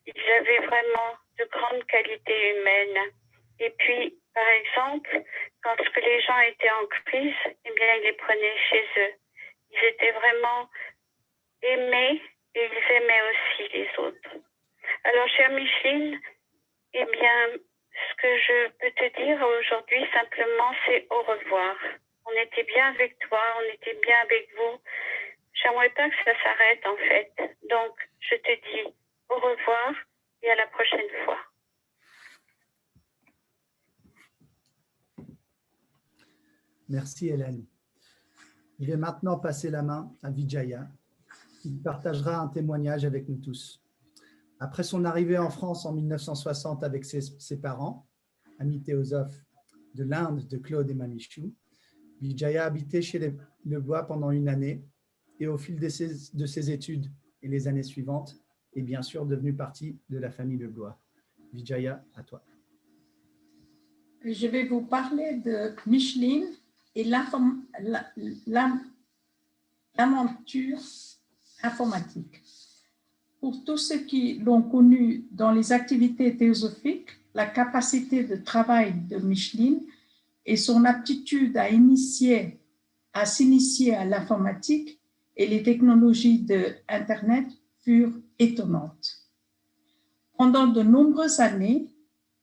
Ils avaient vraiment de grandes qualités humaines. Et puis, par exemple, quand les gens étaient en crise, eh bien, ils les prenaient chez eux. Ils étaient vraiment aimés et ils aimaient aussi les autres. Alors, chère Micheline, eh bien, ce que je peux te dire aujourd'hui simplement, c'est au revoir. On était bien avec toi, on était bien avec vous. J'aimerais pas que ça s'arrête en fait. Donc, je te dis au revoir et à la prochaine fois. Merci Hélène. Je vais maintenant passer la main à Vijaya. Il partagera un témoignage avec nous tous. Après son arrivée en France en 1960 avec ses parents, amis théosophes de l'Inde de Claude et Mamichou, Vijaya habitait chez Lebois pendant 1 année et au fil de ses études et les années suivantes est bien sûr devenue partie de la famille Lebois. Vijaya, à toi. Je vais vous parler de Micheline et l'aventure informatique. Pour tous ceux qui l'ont connue dans les activités théosophiques, la capacité de travail de Micheline et son aptitude à s'initier à l'informatique et les technologies de Internet furent étonnantes. Pendant de nombreuses années,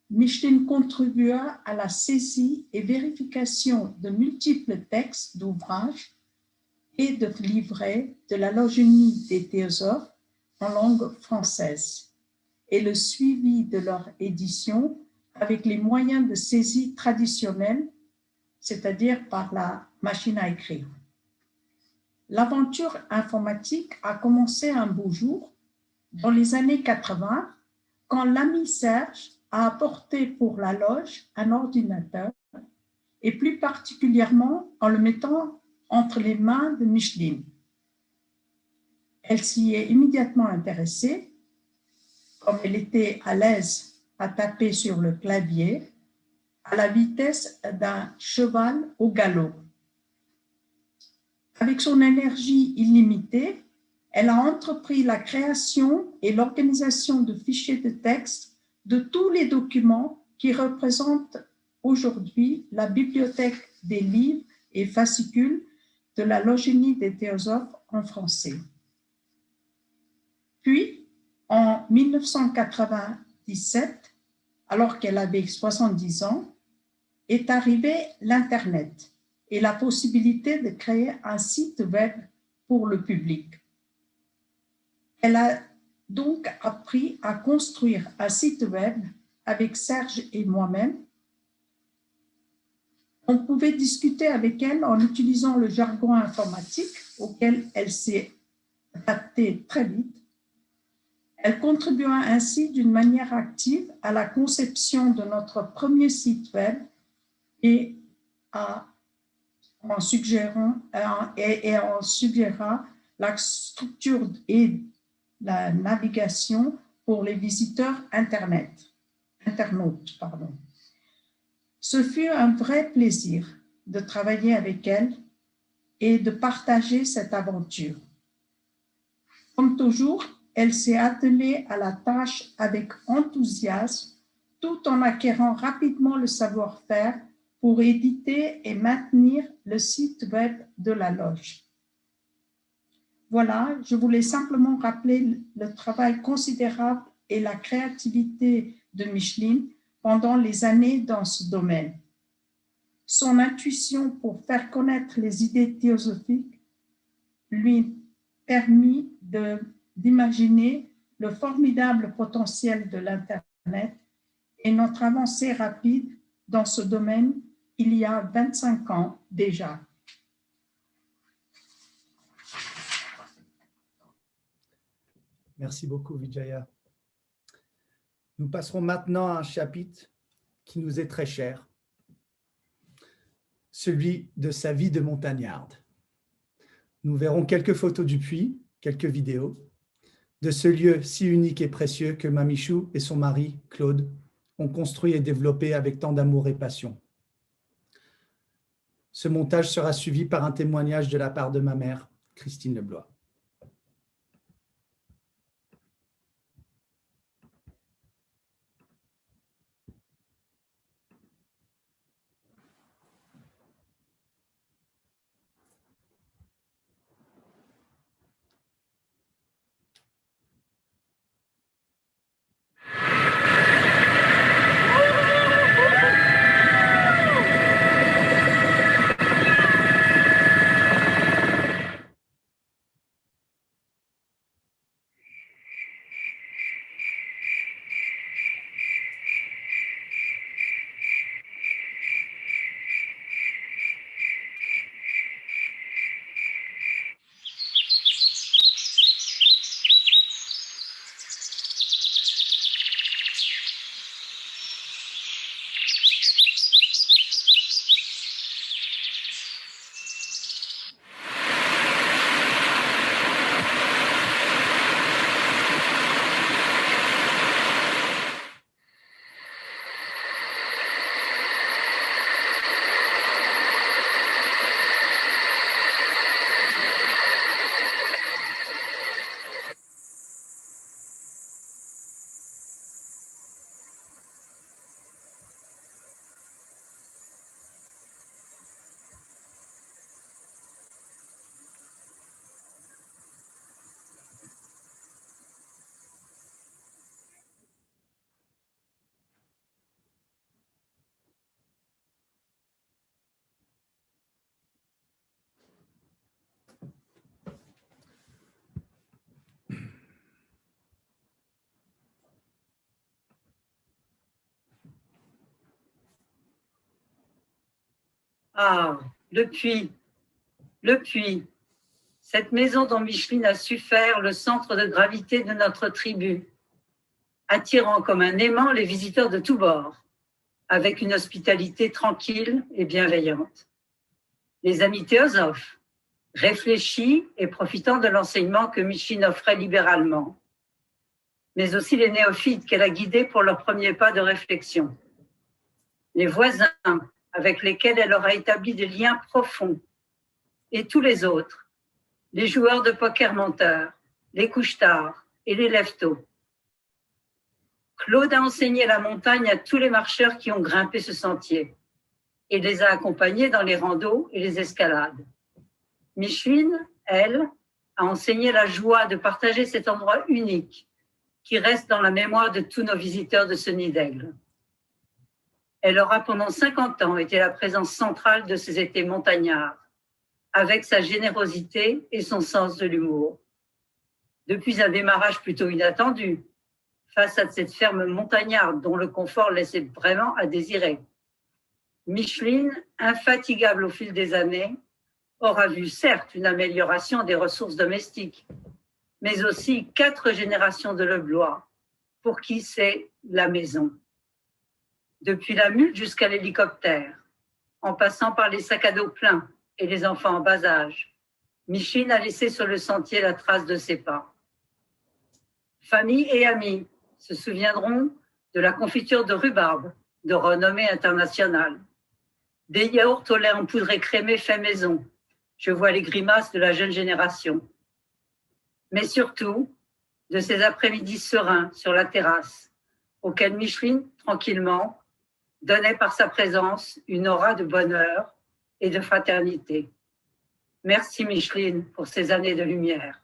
Micheline contribua à la saisie et vérification de multiples textes d'ouvrages et de livrets de la Logénie des théosophes en langue française et le suivi de leur édition avec les moyens de saisie traditionnels, c'est-à-dire par la machine à écrire. L'aventure informatique a commencé un beau jour, dans les années 80, quand l'ami Serge a apporté pour la loge un ordinateur, et plus particulièrement en le mettant entre les mains de Micheline. Elle s'y est immédiatement intéressée, comme elle était à l'aise à taper sur le clavier, à la vitesse d'un cheval au galop. Avec son énergie illimitée, elle a entrepris la création et l'organisation de fichiers de texte de tous les documents qui représentent aujourd'hui la bibliothèque des livres et fascicules de la Logénie des théosophes en français. Puis, en 1997, alors qu'elle avait 70 ans, est arrivé l'Internet et la possibilité de créer un site web pour le public. Elle a donc appris à construire un site web avec Serge et moi-même. On pouvait discuter avec elle en utilisant le jargon informatique auquel elle s'est adaptée très vite. Elle contribua ainsi d'une manière active à la conception de notre premier site web et en suggéra la structure et la navigation pour les visiteurs internautes. Ce fut un vrai plaisir de travailler avec elle et de partager cette aventure. Comme toujours, elle s'est attelée à la tâche avec enthousiasme, tout en acquérant rapidement le savoir-faire pour éditer et maintenir le site web de la loge. Voilà, je voulais simplement rappeler le travail considérable et la créativité de Micheline pendant les années dans ce domaine. Son intuition pour faire connaître les idées théosophiques lui permit d'imaginer le formidable potentiel de l'Internet et notre avancée rapide dans ce domaine il y a 25 ans déjà. Merci beaucoup, Vijaya. Nous passerons maintenant à un chapitre qui nous est très cher, celui de sa vie de montagnarde. Nous verrons quelques photos du puits, quelques vidéos, de ce lieu si unique et précieux que Mamichou et son mari, Claude, ont construit et développé avec tant d'amour et passion. Ce montage sera suivi par un témoignage de la part de ma mère, Christine Leblois. Ah, le puits, cette maison dont Micheline a su faire le centre de gravité de notre tribu, attirant comme un aimant les visiteurs de tous bords, avec une hospitalité tranquille et bienveillante. Les amis théosophes, réfléchis et profitant de l'enseignement que Micheline offrait libéralement, mais aussi les néophytes qu'elle a guidés pour leurs premiers pas de réflexion. Les voisins, avec lesquels elle aura établi des liens profonds, et tous les autres, les joueurs de poker menteurs, les couche-tard et les lève-tôt. Claude a enseigné la montagne à tous les marcheurs qui ont grimpé ce sentier et les a accompagnés dans les randos et les escalades. Micheline, elle, a enseigné la joie de partager cet endroit unique qui reste dans la mémoire de tous nos visiteurs de ce nid d'aigle. Elle aura pendant 50 ans été la présence centrale de ces étés montagnards, avec sa générosité et son sens de l'humour. Depuis un démarrage plutôt inattendu, face à cette ferme montagnarde dont le confort laissait vraiment à désirer. Micheline, infatigable au fil des années, aura vu certes une amélioration des ressources domestiques, mais aussi 4 générations de Leblois, pour qui c'est la maison. Depuis la mule jusqu'à l'hélicoptère, en passant par les sacs à dos pleins et les enfants en bas âge, Micheline a laissé sur le sentier la trace de ses pas. Famille et amis se souviendront de la confiture de rhubarbe de renommée internationale, des yaourts au lait en poudre écrémé fait maison. Je vois les grimaces de la jeune génération. Mais surtout, de ces après-midi sereins sur la terrasse, auxquels Micheline, tranquillement, donnait par sa présence une aura de bonheur et de fraternité. Merci Micheline pour ces années de lumière.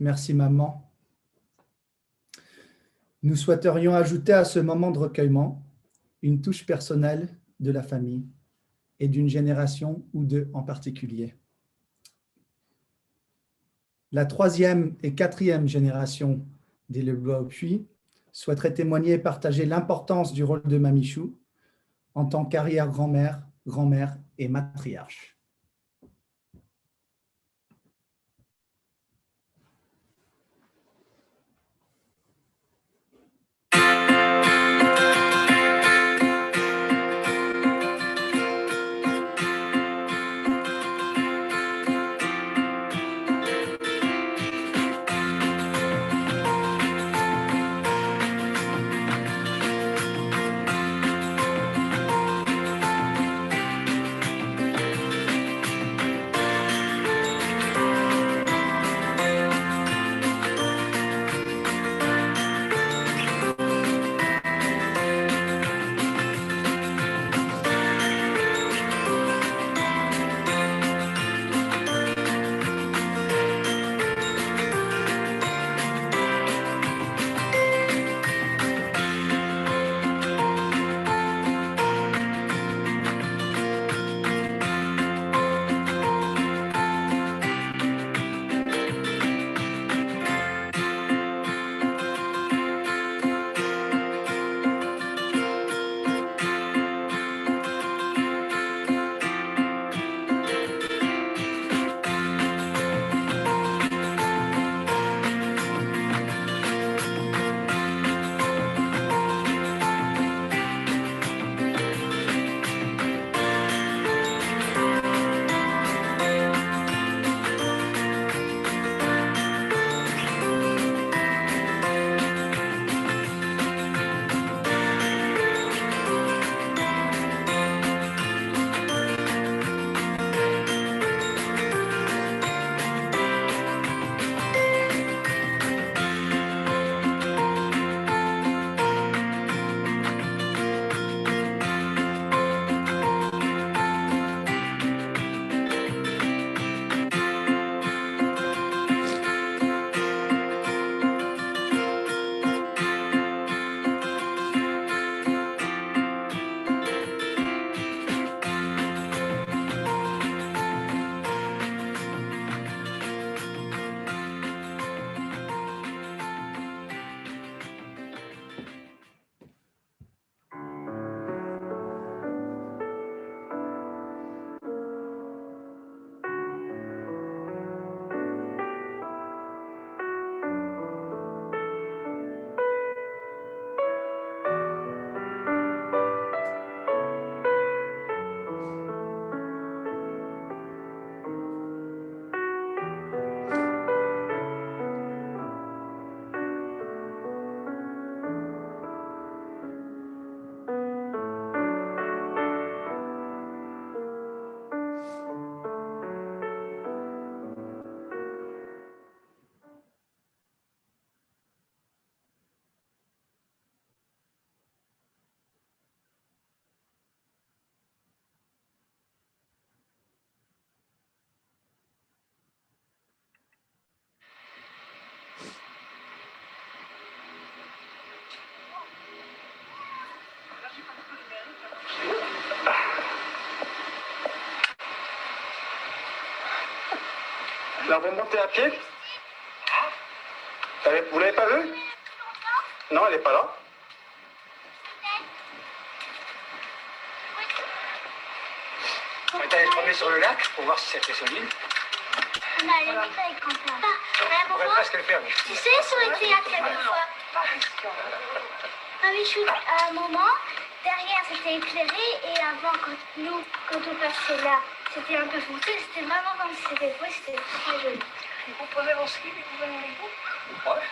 Merci maman. Nous souhaiterions ajouter à ce moment de recueillement une touche personnelle de la famille et d'une génération ou deux en particulier. La 3e et 4e génération des Leblois-Aupuis souhaiterait témoigner et partager l'importance du rôle de Mamichou en tant qu'arrière-grand-mère, grand-mère et matriarche. Là, vous montez à pied? Vous l'avez pas vue? Non, elle n'est pas là. On est allé se promener sur le lac pour voir si c'était solide. On a allé vite avec Quentin. On va presque le faire. Tu sais, sur les théâtres, il y a des fois. Mamichou, à un moment, derrière c'était éclairé et avant, quand on passait là, c'était un peu foncé. C'était vraiment comme si c'était faux, c'était très joli. Vous posez vos skis et vous venez avec vous? Ouais.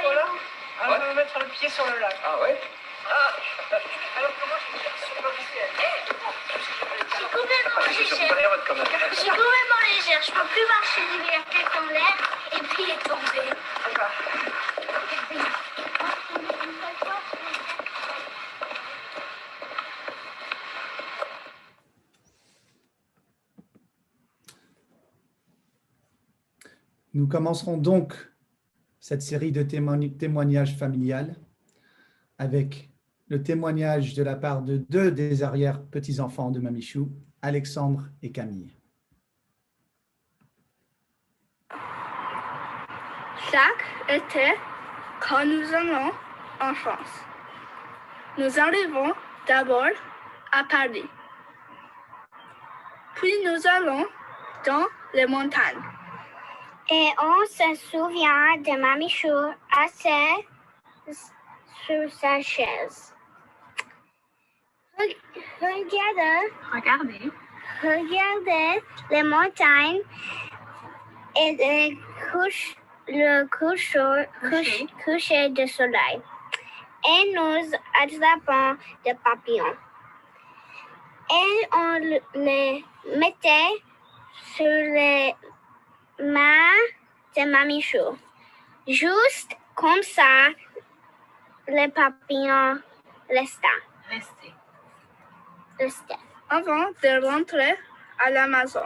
Voilà. On va mettre le pied sur le lac. Ah ouais? Ah. Alors que moi, je suis superficielle. Je suis complètement légère. Je suis complètement légère. Je peux plus marcher l'hiver tête en l'air et puis est tombée. Nous commencerons donc cette série de témoignages familiales avec le témoignage de la part de deux des arrière-petits-enfants de Mamichou, Alexandre et Camille. Chaque été, quand nous allons en France, nous arrivons d'abord à Paris. Puis nous allons dans les montagnes. Et on se souvient de Mamichou assis sur sa chaise. Regardez les montagnes et le coucher du soleil. Et nous attrapons des papillons. Et on les mettait sur les mains de Mamichou. Juste comme ça, les papillons restaient. Avant de rentrer à la maison,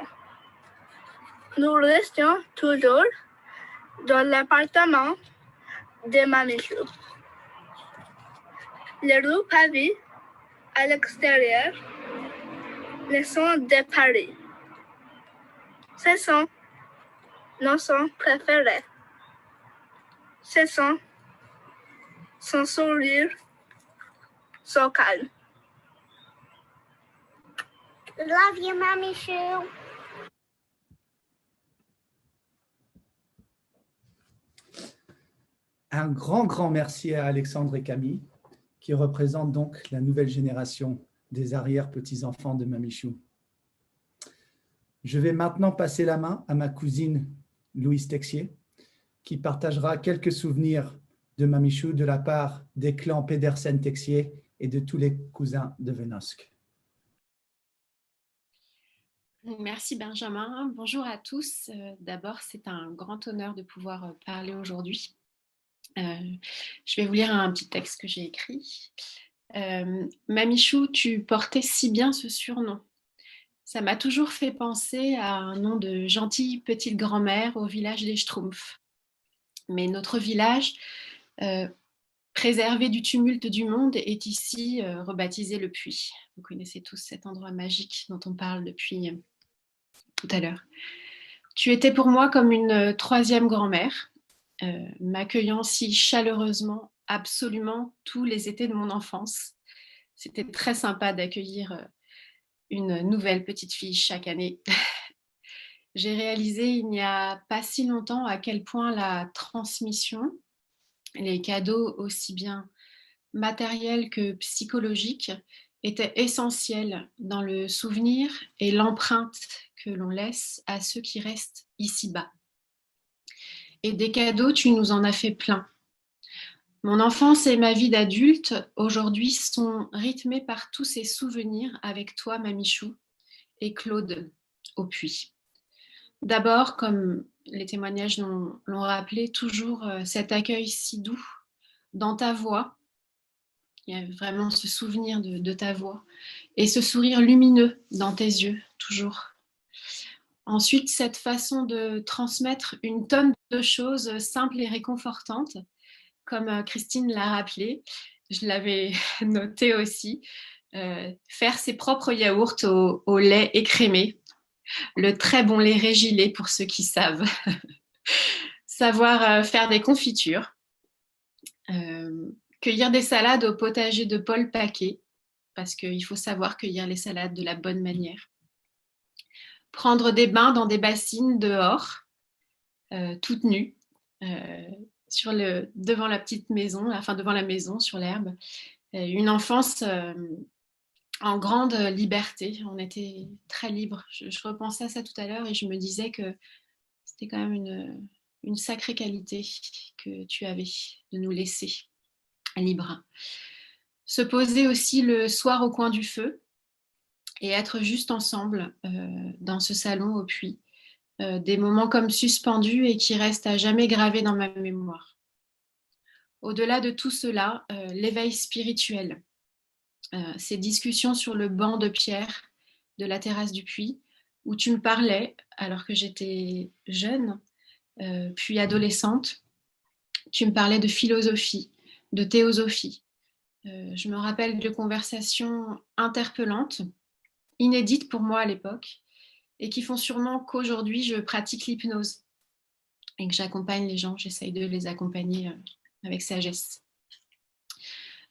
nous restions toujours dans l'appartement de Mamichou. Les rues pavées à l'extérieur, les sons de Paris. Ce sont nos sons préférés. Ce sont son sourire, son calme. Love you, Mamichou. Un grand merci à Alexandre et Camille, qui représentent donc la nouvelle génération des arrière-petits-enfants de Mamichou. Je vais maintenant passer la main à ma cousine Louise Texier, qui partagera quelques souvenirs de Mamichou de la part des clans Pedersen-Texier et de tous les cousins de Venosque. Merci Benjamin. Bonjour à tous. D'abord, c'est un grand honneur de pouvoir parler aujourd'hui. Je vais vous lire un petit texte que j'ai écrit. Mamichou, tu portais si bien ce surnom. Ça m'a toujours fait penser à un nom de gentille petite grand-mère au village des Schtroumpfs. Mais notre village, préservé du tumulte du monde, est ici rebaptisé le Puy. Vous connaissez tous cet endroit magique dont on parle depuis tout à l'heure. Tu étais pour moi comme une troisième grand-mère, m'accueillant si chaleureusement absolument tous les étés de mon enfance. C'était très sympa d'accueillir une nouvelle petite fille chaque année. J'ai réalisé il n'y a pas si longtemps à quel point la transmission, les cadeaux aussi bien matériels que psychologiques, étaient essentiels dans le souvenir et l'empreinte que l'on laisse à ceux qui restent ici-bas. Et des cadeaux, tu nous en as fait plein. Mon enfance et ma vie d'adulte, aujourd'hui, sont rythmées par tous ces souvenirs avec toi, Mamichou, et Claude au Puy. D'abord, comme les témoignages l'ont rappelé, toujours cet accueil si doux dans ta voix. Il y a vraiment ce souvenir de ta voix et ce sourire lumineux dans tes yeux, toujours. Ensuite, cette façon de transmettre une tonne de choses simples et réconfortantes, comme Christine l'a rappelé, je l'avais noté aussi, faire ses propres yaourts au lait écrémé, le très bon lait Régilé pour ceux qui savent. savoir faire des confitures, cueillir des salades au potager de Paul Paquet, parce qu'il faut savoir cueillir les salades de la bonne manière. Prendre des bains dans des bassines dehors, toutes nues, devant la petite maison, enfin devant la maison, sur l'herbe. Une enfance en grande liberté. On était très libres. Je repensais à ça tout à l'heure et je me disais que c'était quand même une sacrée qualité que tu avais de nous laisser libres. Se poser aussi le soir au coin du feu et être juste ensemble dans ce salon au puits. Des moments comme suspendus et qui restent à jamais gravés dans ma mémoire. Au-delà de tout cela, l'éveil spirituel, ces discussions sur le banc de pierre de la terrasse du puits, où tu me parlais alors que j'étais jeune, puis adolescente, tu me parlais de philosophie, de théosophie. Je me rappelle de conversations interpellantes, inédites pour moi à l'époque, et qui font sûrement qu'aujourd'hui, je pratique l'hypnose et que j'accompagne les gens, j'essaye de les accompagner avec sagesse.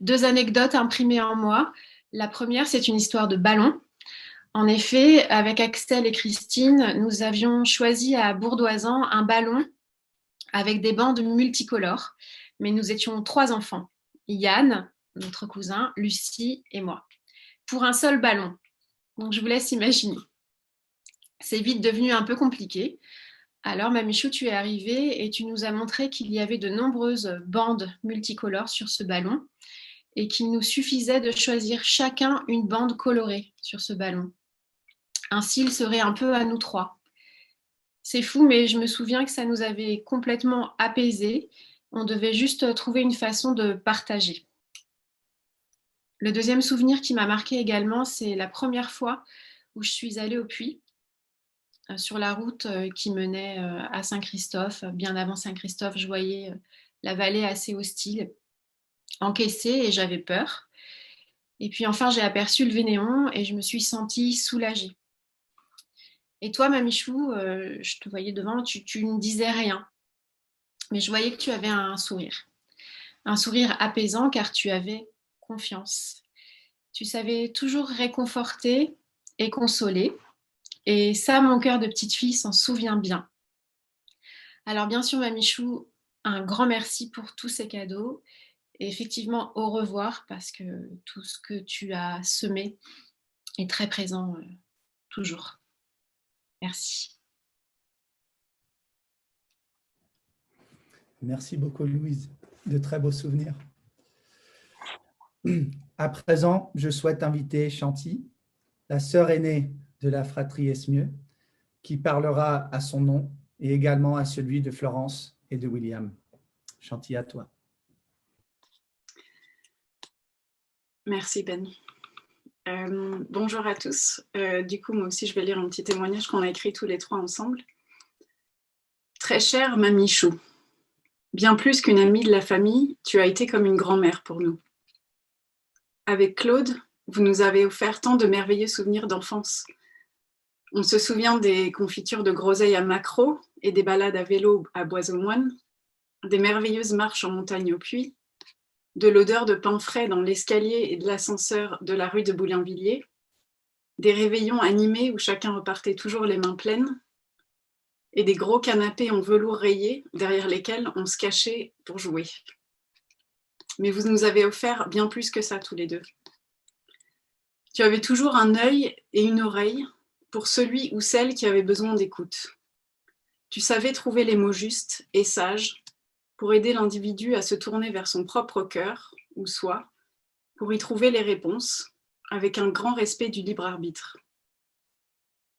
2 anecdotes imprimées en moi. La première, c'est une histoire de ballon. En effet, avec Axel et Christine, nous avions choisi à Bourdoisan un ballon avec des bandes multicolores, mais nous étions 3 enfants, Yann, notre cousin, Lucie et moi, pour un seul ballon. Donc je vous laisse imaginer. C'est vite devenu un peu compliqué. Alors, Mamichou, tu es arrivée et tu nous as montré qu'il y avait de nombreuses bandes multicolores sur ce ballon et qu'il nous suffisait de choisir chacun une bande colorée sur ce ballon. Ainsi, il serait un peu à nous 3. C'est fou, mais je me souviens que ça nous avait complètement apaisés. On devait juste trouver une façon de partager. Le deuxième souvenir qui m'a marqué également, c'est la première fois où je suis allée au puits, sur la route qui menait à Saint-Christophe. Bien avant Saint-Christophe, je voyais la vallée assez hostile, encaissée, et j'avais peur. Et puis enfin, j'ai aperçu le Vénéon et je me suis sentie soulagée. Et toi, Mamichou, je te voyais devant, tu ne disais rien. Mais je voyais que tu avais un sourire apaisant car tu avais confiance. Tu savais toujours réconforter et consoler. Et ça, mon cœur de petite fille s'en souvient bien. Alors bien sûr, Mamichou, un grand merci pour tous ces cadeaux. Et effectivement, au revoir, parce que tout ce que tu as semé est très présent toujours. Merci. Merci beaucoup, Louise. De très beaux souvenirs. À présent, je souhaite inviter Chanty, la sœur aînée de la fratrie Esmieux, qui parlera à son nom et également à celui de Florence et de William. Chanty, à toi. Merci Ben. Bonjour à tous. Du coup, moi aussi, je vais lire un petit témoignage qu'on a écrit tous les 3 ensemble. Très chère Mamichou, bien plus qu'une amie de la famille, tu as été comme une grand-mère pour nous. Avec Claude, vous nous avez offert tant de merveilleux souvenirs d'enfance. On se souvient des confitures de groseilles à maquereau et des balades à vélo à Bois-aux-Moines, des merveilleuses marches en montagne au puits, de l'odeur de pain frais dans l'escalier et de l'ascenseur de la rue de Boulainvilliers, des réveillons animés où chacun repartait toujours les mains pleines, et des gros canapés en velours rayé derrière lesquels on se cachait pour jouer. Mais vous nous avez offert bien plus que ça tous les 2. Tu avais toujours un œil et une oreille pour celui ou celle qui avait besoin d'écoute. Tu savais trouver les mots justes et sages pour aider l'individu à se tourner vers son propre cœur ou soi, pour y trouver les réponses, avec un grand respect du libre arbitre.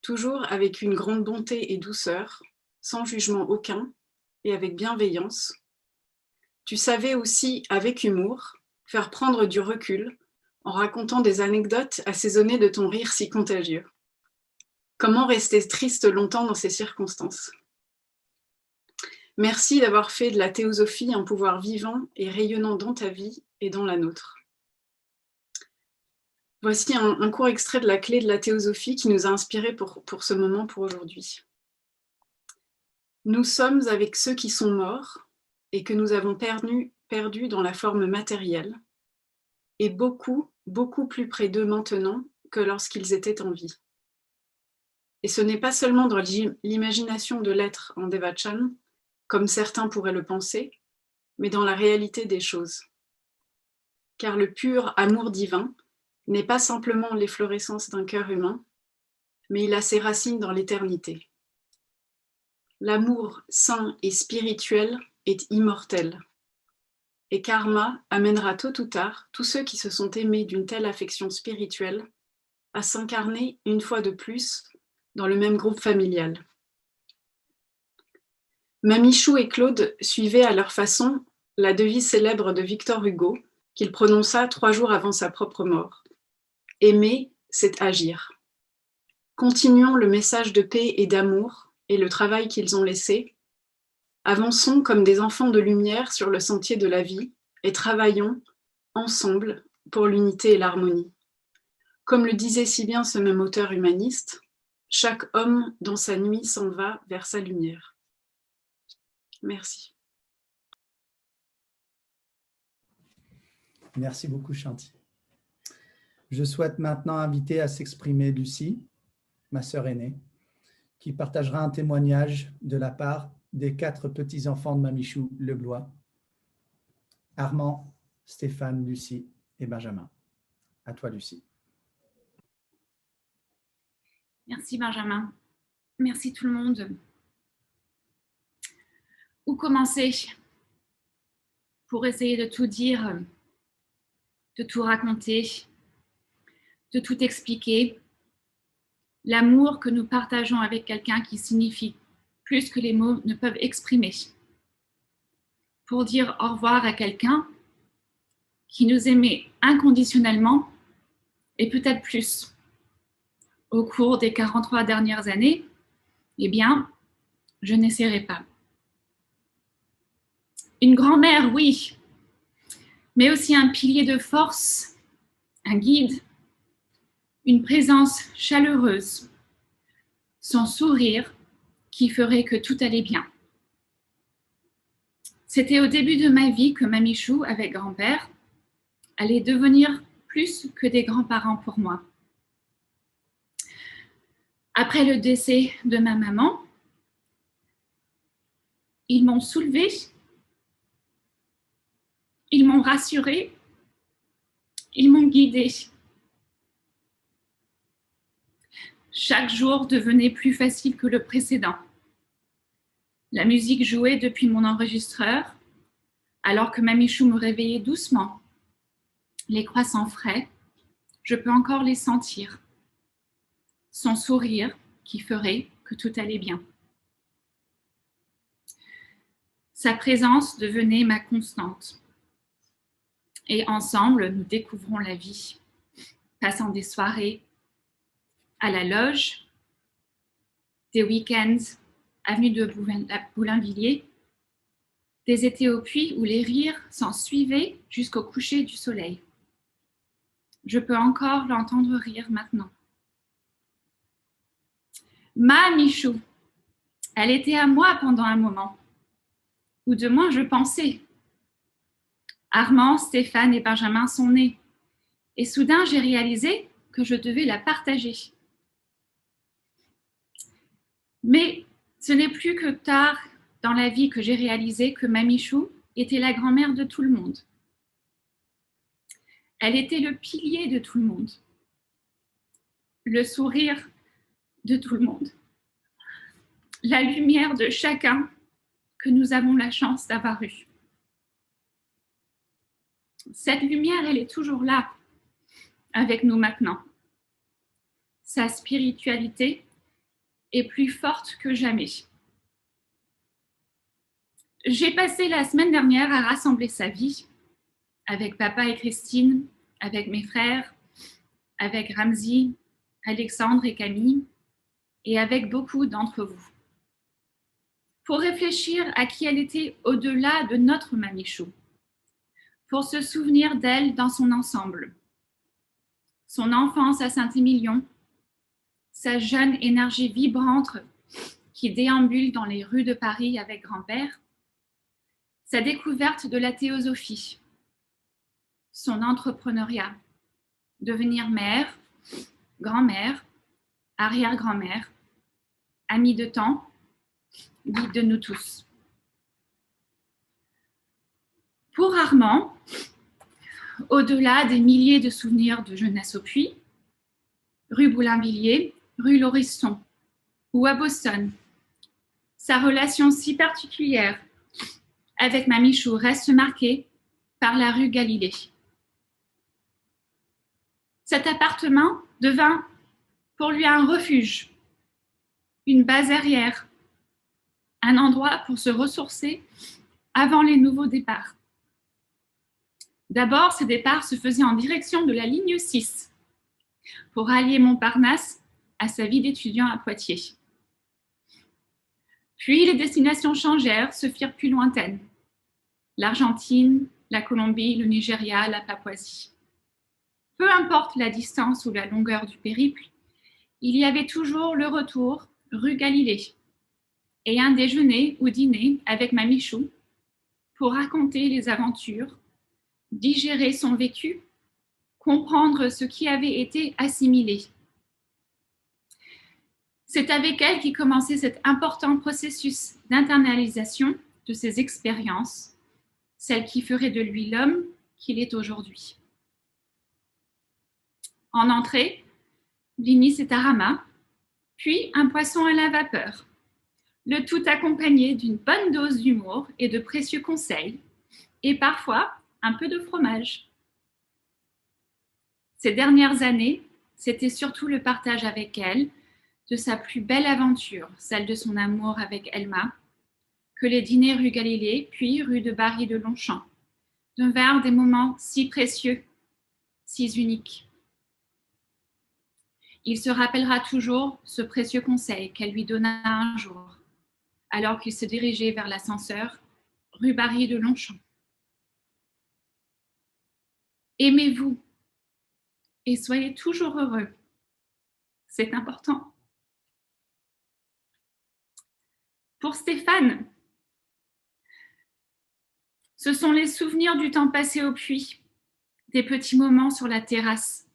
Toujours avec une grande bonté et douceur, sans jugement aucun, et avec bienveillance. Tu savais aussi, avec humour, faire prendre du recul, en racontant des anecdotes assaisonnées de ton rire si contagieux. Comment rester triste longtemps dans ces circonstances ? Merci d'avoir fait de la théosophie un pouvoir vivant et rayonnant dans ta vie et dans la nôtre. Voici un court extrait de la clé de la théosophie qui nous a inspirés pour ce moment, pour aujourd'hui. Nous sommes avec ceux qui sont morts et que nous avons perdu dans la forme matérielle, et beaucoup, beaucoup plus près d'eux maintenant que lorsqu'ils étaient en vie. Et ce n'est pas seulement dans l'imagination de l'être en Devachan, comme certains pourraient le penser, mais dans la réalité des choses. Car le pur amour divin n'est pas simplement l'efflorescence d'un cœur humain, mais il a ses racines dans l'éternité. L'amour saint et spirituel est immortel. Et karma amènera tôt ou tard tous ceux qui se sont aimés d'une telle affection spirituelle à s'incarner une fois de plus dans le même groupe familial. Mamichou et Claude suivaient à leur façon la devise célèbre de Victor Hugo qu'il prononça 3 jours avant sa propre mort. Aimer, c'est agir. Continuons le message de paix et d'amour et le travail qu'ils ont laissé. Avançons comme des enfants de lumière sur le sentier de la vie et travaillons ensemble pour l'unité et l'harmonie. Comme le disait si bien ce même auteur humaniste, chaque homme dans sa nuit s'en va vers sa lumière. Merci. Merci beaucoup, Chanty. Je souhaite maintenant inviter à s'exprimer Lucie, ma sœur aînée, qui partagera un témoignage de la part des 4 petits-enfants de Mamichou Leblois, Armand, Stéphane, Lucie et Benjamin. À toi, Lucie. Merci, Benjamin. Merci, tout le monde. Où commencer pour essayer de tout dire, de tout raconter, de tout expliquer? L'amour que nous partageons avec quelqu'un qui signifie plus que les mots ne peuvent exprimer. Pour dire au revoir à quelqu'un qui nous aimait inconditionnellement et peut-être plus. Au cours des 43 dernières années, eh bien, je n'essaierai pas. Une grand-mère, oui, mais aussi un pilier de force, un guide, une présence chaleureuse, son sourire qui ferait que tout allait bien. C'était au début de ma vie que Mamichou, avec grand-père, allait devenir plus que des grands-parents pour moi. Après le décès de ma maman, ils m'ont soulevée, ils m'ont rassurée, ils m'ont guidée. Chaque jour devenait plus facile que le précédent. La musique jouait depuis mon enregistreur, alors que Mamichou me réveillait doucement. Les croissants frais, je peux encore les sentir. Son sourire qui ferait que tout allait bien. Sa présence devenait ma constante. Et ensemble, nous découvrons la vie, passant des soirées à la loge, des week-ends avenue de Boulainvilliers, des étés au puits où les rires s'en suivaient jusqu'au coucher du soleil. Je peux encore l'entendre rire maintenant. Mamichou, elle était à moi pendant un moment, ou de moins je pensais. Armand, Stéphane et Benjamin sont nés, et soudain j'ai réalisé que je devais la partager. Mais ce n'est plus que tard dans la vie que j'ai réalisé que Mamichou était la grand-mère de tout le monde. Elle était le pilier de tout le monde, le sourire de tout le monde, la lumière de chacun que nous avons la chance d'avoir eue. Cette lumière, elle est toujours là, avec nous maintenant. Sa spiritualité est plus forte que jamais. J'ai passé la semaine dernière à rassembler sa vie, avec papa et Christine, avec mes frères, avec Ramzi, Alexandre et Camille, et avec beaucoup d'entre vous, pour réfléchir à qui elle était au-delà de notre Mamichou, pour se souvenir d'elle dans son ensemble, son enfance à Saint-Émilion, sa jeune énergie vibrante qui déambule dans les rues de Paris avec grand-père, sa découverte de la théosophie, son entrepreneuriat, devenir mère, grand-mère, arrière-grand-mère, amie de temps, guide de nous tous. Pour Armand, au-delà des milliers de souvenirs de jeunesse au Puy, rue Boulainvilliers, rue Lauriston ou à Boston, sa relation si particulière avec Mamichou reste marquée par la rue Galilée. Cet appartement devint pour lui un refuge, une base arrière, un endroit pour se ressourcer avant les nouveaux départs. D'abord, ces départs se faisaient en direction de la ligne 6 pour allier Montparnasse à sa vie d'étudiant à Poitiers. Puis les destinations changèrent, se firent plus lointaines. L'Argentine, la Colombie, le Nigeria, la Papouasie. Peu importe la distance ou la longueur du périple, il y avait toujours le retour rue Galilée et un déjeuner ou dîner avec Mamichou pour raconter les aventures, digérer son vécu, comprendre ce qui avait été assimilé. C'est avec elle qu'il commençait cet important processus d'internalisation de ses expériences, celle qui ferait de lui l'homme qu'il est aujourd'hui. En entrée, Blinis et tarama, puis un poisson à la vapeur, le tout accompagné d'une bonne dose d'humour et de précieux conseils, et parfois un peu de fromage. Ces dernières années, c'était surtout le partage avec elle de sa plus belle aventure, celle de son amour avec Elma, que les dîners rue Galilée, puis rue de Barry de Longchamp, devinrent des moments si précieux, si uniques. Il se rappellera toujours ce précieux conseil qu'elle lui donna un jour, alors qu'il se dirigeait vers l'ascenseur, rue Barry de Longchamp. Aimez-vous et soyez toujours heureux. C'est important. Pour Stéphane, ce sont les souvenirs du temps passé au puits, des petits moments sur la terrasse,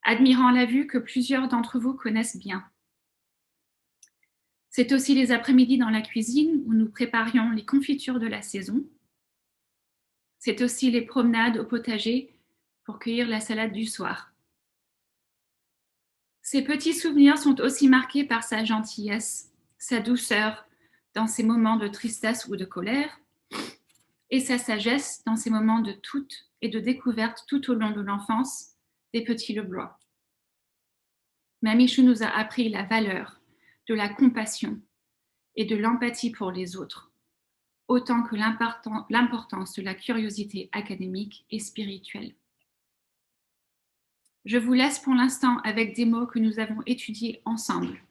admirant la vue que plusieurs d'entre vous connaissent bien. C'est aussi les après-midi dans la cuisine où nous préparions les confitures de la saison. C'est aussi les promenades au potager pour cueillir la salade du soir. Ces petits souvenirs sont aussi marqués par sa gentillesse, sa douceur dans ses moments de tristesse ou de colère, et sa sagesse dans ses moments de doute et de découverte tout au long de l'enfance des petits Leblois. Mamichou nous a appris la valeur de la compassion et de l'empathie pour les autres, autant que l'importance de la curiosité académique et spirituelle. Je vous laisse pour l'instant avec des mots que nous avons étudiés ensemble,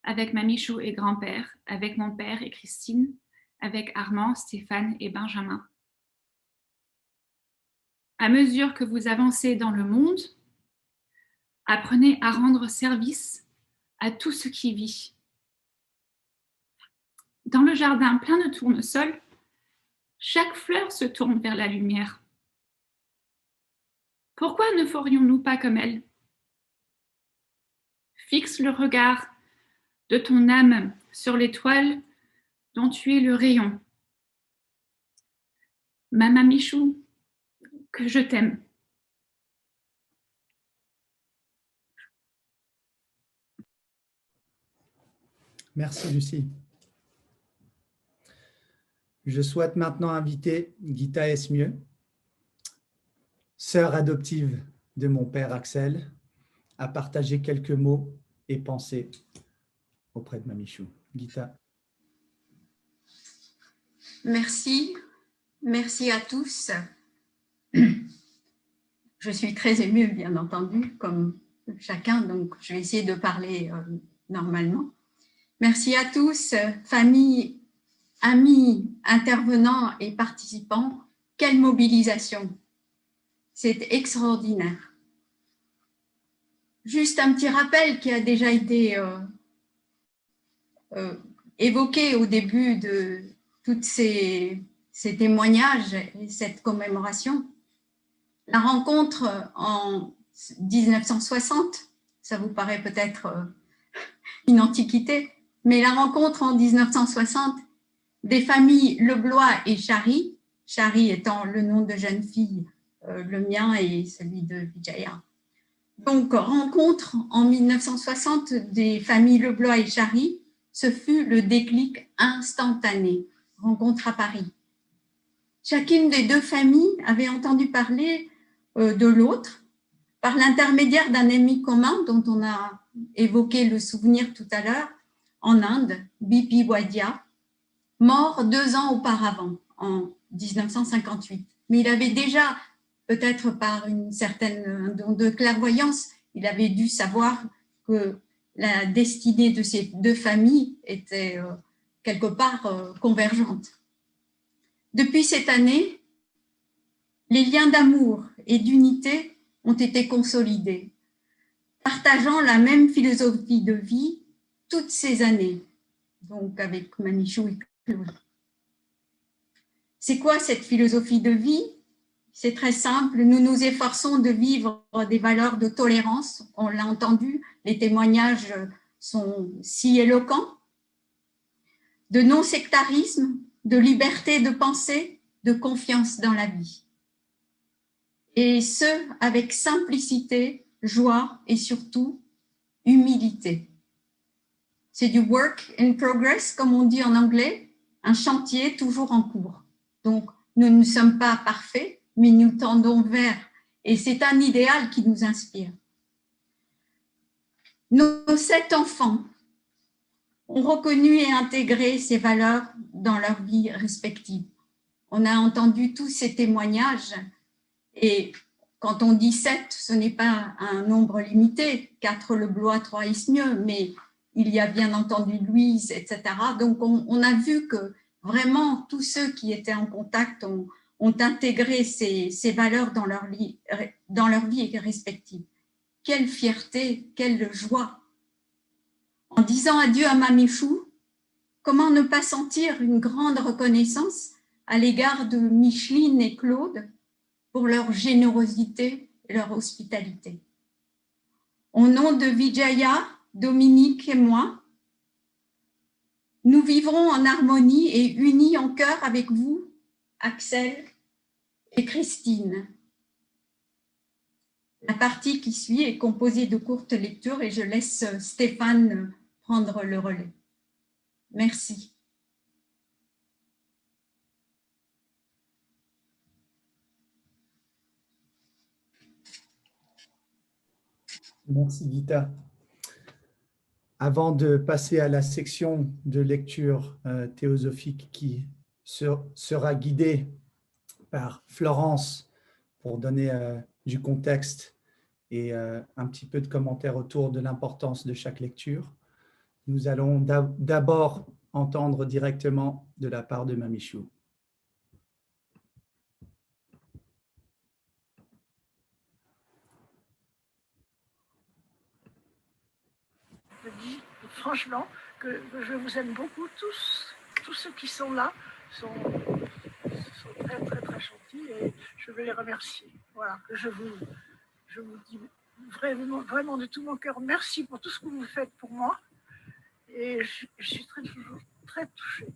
avec Mamichou et grand-père, avec mon père et Christine, avec Armand, Stéphane et Benjamin. À mesure que vous avancez dans le monde, apprenez à rendre service à tout ce qui vit. Dans le jardin plein de tournesols, chaque fleur se tourne vers la lumière. Pourquoi ne ferions-nous pas comme elle? Fixe le regard de ton âme sur l'étoile dont tu es le rayon. Ma Mamichou, que je t'aime. Merci Lucie. Je souhaite maintenant inviter Gita Esmieux, sœur adoptive de mon père Axel, à partager quelques mots et pensées auprès de Mamichou. Gita. Merci. Merci à tous. Je suis très émue, bien entendu, comme chacun, donc je vais essayer de parler normalement. Merci à tous, famille, amis, intervenants et participants. Quelle mobilisation! C'est extraordinaire. Juste un petit rappel qui a déjà été évoqué au début de tous ces témoignages et cette commémoration, la rencontre en 1960, ça vous paraît peut-être une antiquité, mais la rencontre en 1960 des familles Leblois et Chary, Chary étant le nom de jeune fille, le mien et celui de Vijaya. Donc, rencontre en 1960 des familles Leblois et Chary, ce fut le déclic instantané, rencontre à Paris. Chacune des deux familles avait entendu parler de l'autre par l'intermédiaire d'un ami commun dont on a évoqué le souvenir tout à l'heure, en Inde, Bipi Wadia, mort 2 ans auparavant, en 1958. Mais il avait déjà, peut-être par une certaine don de clairvoyance, il avait dû savoir que la destinée de ces deux familles était quelque part convergente. Depuis cette année, les liens d'amour et d'unité ont été consolidés, partageant la même philosophie de vie toutes ces années, donc avec Mamichou et Claude. C'est quoi cette philosophie de vie? C'est très simple, nous nous efforçons de vivre des valeurs de tolérance, on l'a entendu, les témoignages sont si éloquents, de non-sectarisme, de liberté de pensée, de confiance dans la vie. Et ce, avec simplicité, joie et surtout humilité. C'est du work in progress, comme on dit en anglais, un chantier toujours en cours. Donc, nous ne sommes pas parfaits, mais nous tendons vers, et c'est un idéal qui nous inspire. Nos 7 enfants ont reconnu et intégré ces valeurs dans leur vie respective. On a entendu tous ces témoignages et quand on dit 7, ce n'est pas un nombre limité, 4 Leblois, 3 Ismieux, mais il y a bien entendu Louise, etc. Donc on a vu que vraiment tous ceux qui étaient en contact ont intégré ces valeurs dans leur vie respective. Quelle fierté, quelle joie! En disant adieu à Mamichou, comment ne pas sentir une grande reconnaissance à l'égard de Micheline et Claude pour leur générosité et leur hospitalité. Au nom de Vijaya, Dominique et moi, nous vivrons en harmonie et unis en cœur avec vous, Axel et Christine. La partie qui suit est composée de courtes lectures et je laisse Stéphane prendre le relais. Merci. Merci Gita. Avant de passer à la section de lecture théosophique qui sera guidée par Florence pour donner du contexte et un petit peu de commentaires autour de l'importance de chaque lecture, nous allons d'abord entendre directement de la part de Mamichou. Je dis franchement que je vous aime beaucoup tous ceux qui sont là sont très très très gentils et je veux les remercier. Voilà, je vous dis vraiment de tout mon cœur merci pour tout ce que vous faites pour moi et je suis toujours très touchée.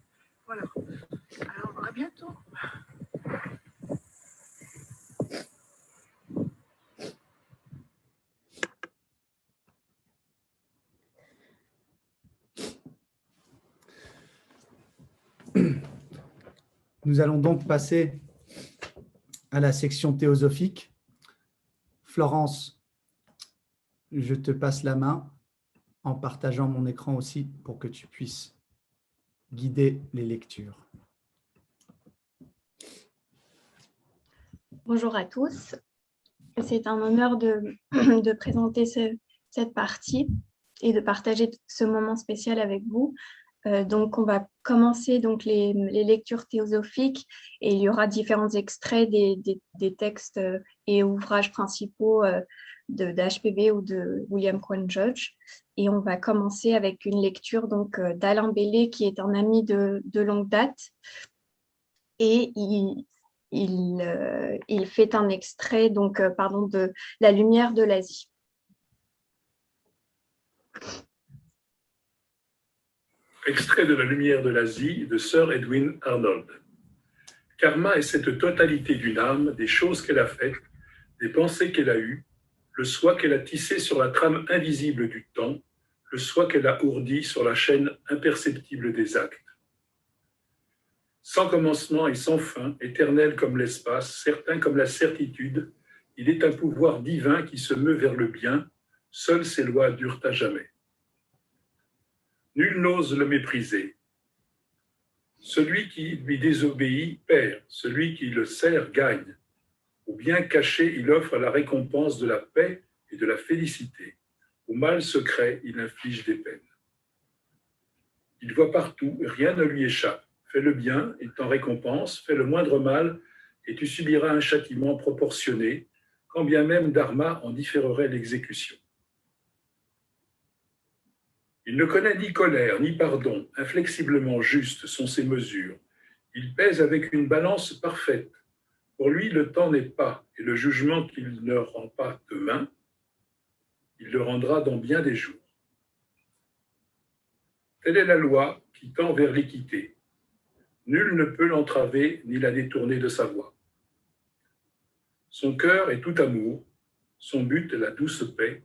Voilà. Alors à bientôt. Nous allons donc passer à la section théosophique. Florence, je te passe la main en partageant mon écran aussi pour que tu puisses guider les lectures. Bonjour à tous. C'est un honneur de présenter cette partie et de partager ce moment spécial avec vous. Donc, on va commencer donc, les lectures théosophiques et il y aura différents extraits des textes et ouvrages principaux d'HPB ou de William Quinn George. Et on va commencer avec une lecture d'Alain Bellé, qui est un ami de longue date. Et il fait un extrait de La lumière de l'Asie. Extrait de La lumière de l'Asie de Sir Edwin Arnold. Karma est cette totalité d'une âme, des choses qu'elle a faites, des pensées qu'elle a eues, le soi qu'elle a tissé sur la trame invisible du temps, le soi qu'elle a ourdi sur la chaîne imperceptible des actes. Sans commencement et sans fin, éternel comme l'espace, certain comme la certitude, il est un pouvoir divin qui se meut vers le bien, seules ses lois durent à jamais. Nul n'ose le mépriser. Celui qui lui désobéit perd, celui qui le sert gagne. Au bien caché, il offre la récompense de la paix et de la félicité. Au mal secret, il inflige des peines. Il voit partout, rien ne lui échappe. Fais le bien et t'en récompense, fais le moindre mal et tu subiras un châtiment proportionné, quand bien même Dharma en différerait l'exécution. Il ne connaît ni colère, ni pardon, inflexiblement justes sont ses mesures. Il pèse avec une balance parfaite. Pour lui, le temps n'est pas, et le jugement qu'il ne rend pas demain, il le rendra dans bien des jours. Telle est la loi qui tend vers l'équité. Nul ne peut l'entraver ni la détourner de sa voie. Son cœur est tout amour, son but la douce paix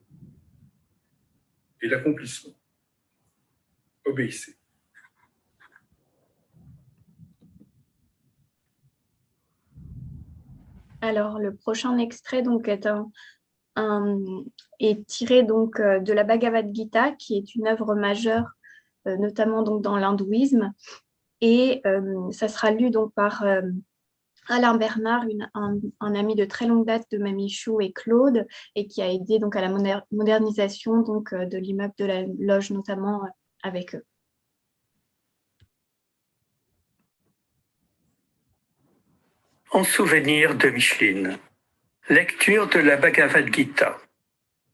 et l'accomplissement. Obéissez. Alors, le prochain extrait est tiré de la Bhagavad Gita, qui est une œuvre majeure, notamment dans l'hindouisme. Et ça sera lu par Alain Bernard, un ami de très longue date de Mamie Chou et Claude, et qui a aidé à la modernisation de l'immeuble de la loge, notamment avec eux. En souvenir de Micheline. Lecture de la Bhagavad Gita.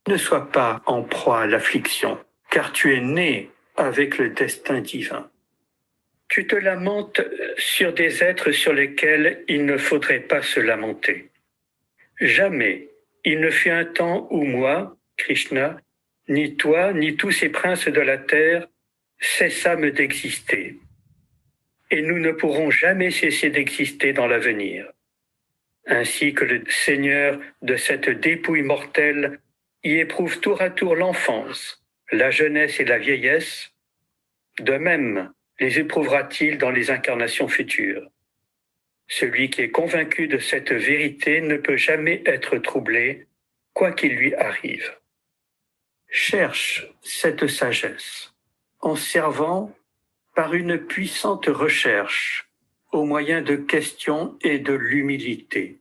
Ne sois pas en proie à l'affliction, car tu es né avec le destin divin. Tu te lamentes sur des êtres sur lesquels il ne faudrait pas se lamenter. Jamais il ne fut un temps où moi, Krishna, ni toi, ni tous ces princes de la terre, cessâmes d'exister. Et nous ne pourrons jamais cesser d'exister dans l'avenir. Ainsi que le Seigneur de cette dépouille mortelle y éprouve tour à tour l'enfance, la jeunesse et la vieillesse, de même les éprouvera-t-il dans les incarnations futures. Celui qui est convaincu de cette vérité ne peut jamais être troublé, quoi qu'il lui arrive. Cherche cette sagesse en servant par une puissante recherche au moyen de questions et de l'humilité.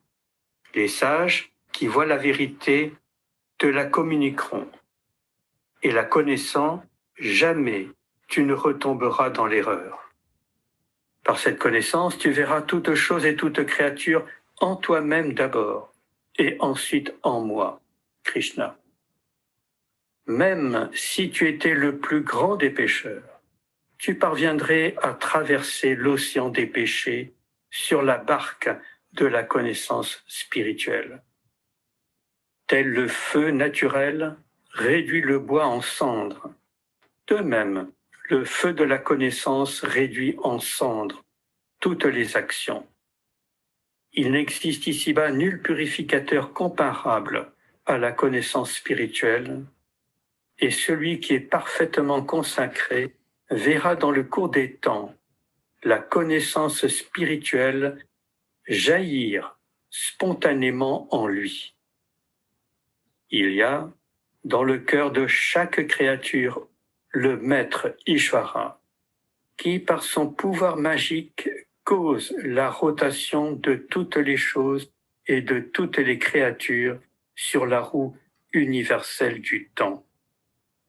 Les sages qui voient la vérité te la communiqueront. Et la connaissant, jamais tu ne retomberas dans l'erreur. Par cette connaissance, tu verras toute chose et toute créature en toi-même d'abord, et ensuite en moi, Krishna. Même si tu étais le plus grand des pécheurs, tu parviendrais à traverser l'océan des péchés sur la barque de la connaissance spirituelle. Tel le feu naturel réduit le bois en cendres. De même, le feu de la connaissance réduit en cendres toutes les actions. Il n'existe ici-bas nul purificateur comparable à la connaissance spirituelle, et celui qui est parfaitement consacré verra dans le cours des temps la connaissance spirituelle jaillir spontanément en lui. Il y a dans le cœur de chaque créature le maître Ishvara, qui par son pouvoir magique cause la rotation de toutes les choses et de toutes les créatures sur la roue universelle du temps.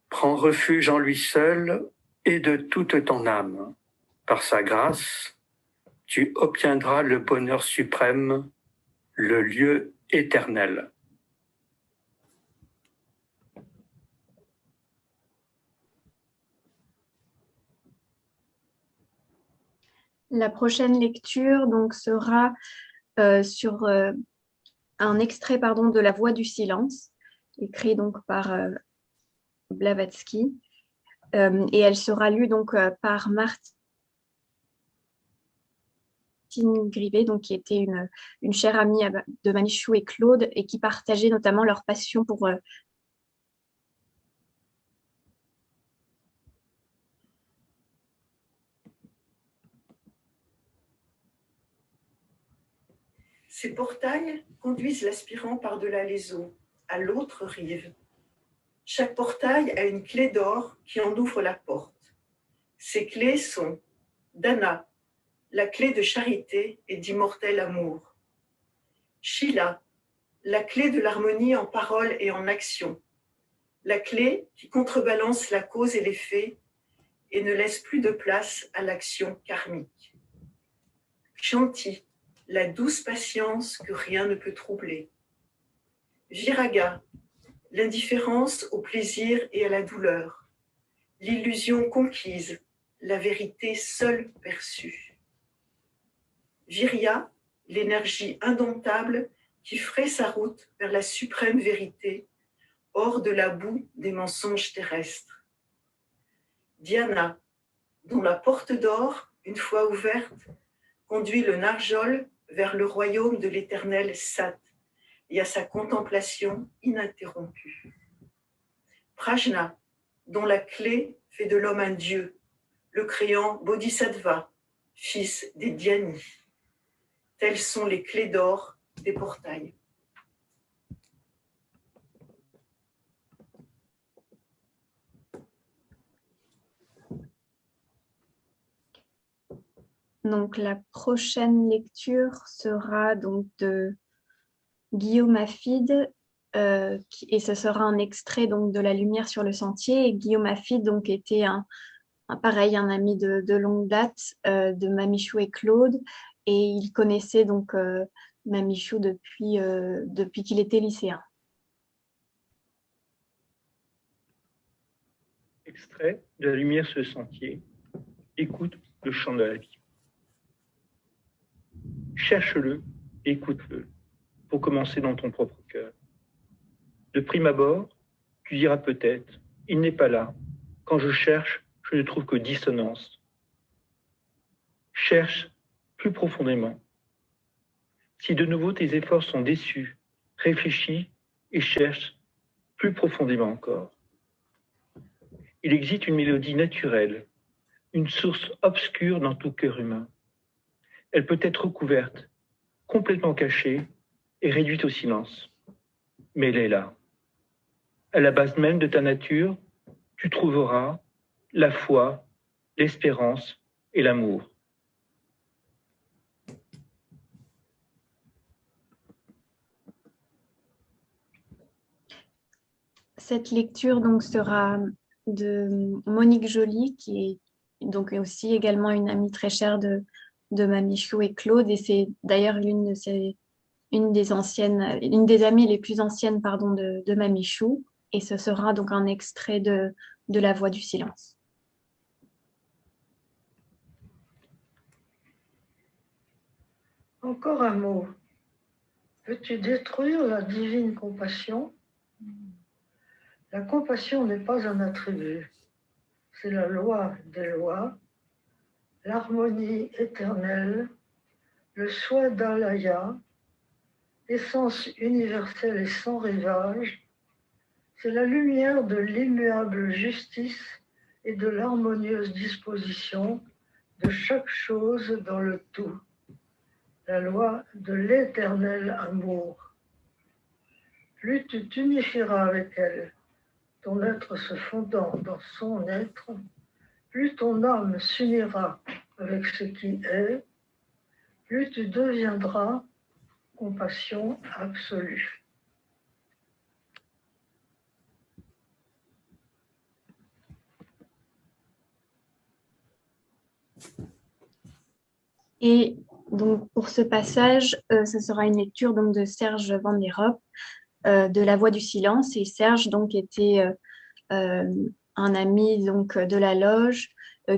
Prends refuge en lui seul et de toute ton âme. Par sa grâce, tu obtiendras le bonheur suprême, le lieu éternel. La prochaine lecture donc, sera sur un extrait de La Voix du silence, écrit donc par Blavatsky, et elle sera lue donc par Martine Grivet, donc, qui était une chère amie de Manichou et Claude, et qui partageait notamment leur passion pour Ces portails conduisent l'aspirant par-delà les eaux, à l'autre rive. Chaque portail a une clé d'or qui en ouvre la porte. Ces clés sont Dana, la clé de charité et d'immortel amour. Shila, la clé de l'harmonie en parole et en action. La clé qui contrebalance la cause et l'effet et ne laisse plus de place à l'action karmique. Shanti, la douce patience que rien ne peut troubler. Viraga, l'indifférence au plaisir et à la douleur. L'illusion conquise, la vérité seule perçue. Virya, l'énergie indomptable qui fraye sa route vers la suprême vérité, hors de la boue des mensonges terrestres. Dhyana, dont la porte d'or, une fois ouverte, conduit le narjol vers le royaume de l'éternel Sat et à sa contemplation ininterrompue. Prajna, dont la clé fait de l'homme un dieu, le créant Bodhisattva, fils des Dhyani. Telles sont les clés d'or des portails. Donc, la prochaine lecture sera donc de Guillaume Affide, et ce sera un extrait donc de La lumière sur le sentier. Et Guillaume Affide donc, était un ami de longue date de Mamichou et Claude, et il connaissait donc Mamichou depuis qu'il était lycéen. Extrait de La lumière sur le sentier. Écoute le chant de la vie. Cherche-le, écoute-le, pour commencer dans ton propre cœur. De prime abord, tu diras peut-être, il n'est pas là. Quand je cherche, je ne trouve que dissonance. Cherche plus profondément. Si de nouveau tes efforts sont déçus, réfléchis et cherche plus profondément encore. Il existe une mélodie naturelle, une source obscure dans tout cœur humain. Elle peut être recouverte, complètement cachée et réduite au silence. Mais elle est là. À la base même de ta nature, tu trouveras la foi, l'espérance et l'amour. Cette lecture donc sera de Monique Joly, qui est donc aussi également une amie très chère de Mamichou et Claude, et c'est d'ailleurs une des amies les plus anciennes de Mamichou, et ce sera donc un extrait de La Voix du silence. Encore un mot. Veux-tu détruire la divine compassion? La compassion n'est pas un attribut, c'est la loi des lois, l'harmonie éternelle, le Swadhyaya, essence universelle et sans rivage, c'est la lumière de l'immuable justice et de l'harmonieuse disposition de chaque chose dans le tout, la loi de l'éternel amour. Plus tu t'unifieras avec elle, ton être se fondant dans son être, plus ton âme s'unira avec ce qui est, plus tu deviendras compassion absolue. Et donc, pour ce passage, ce sera une lecture donc, de Serge Van der Ropp, de La Voix du silence. Et Serge donc, était un ami donc, de la loge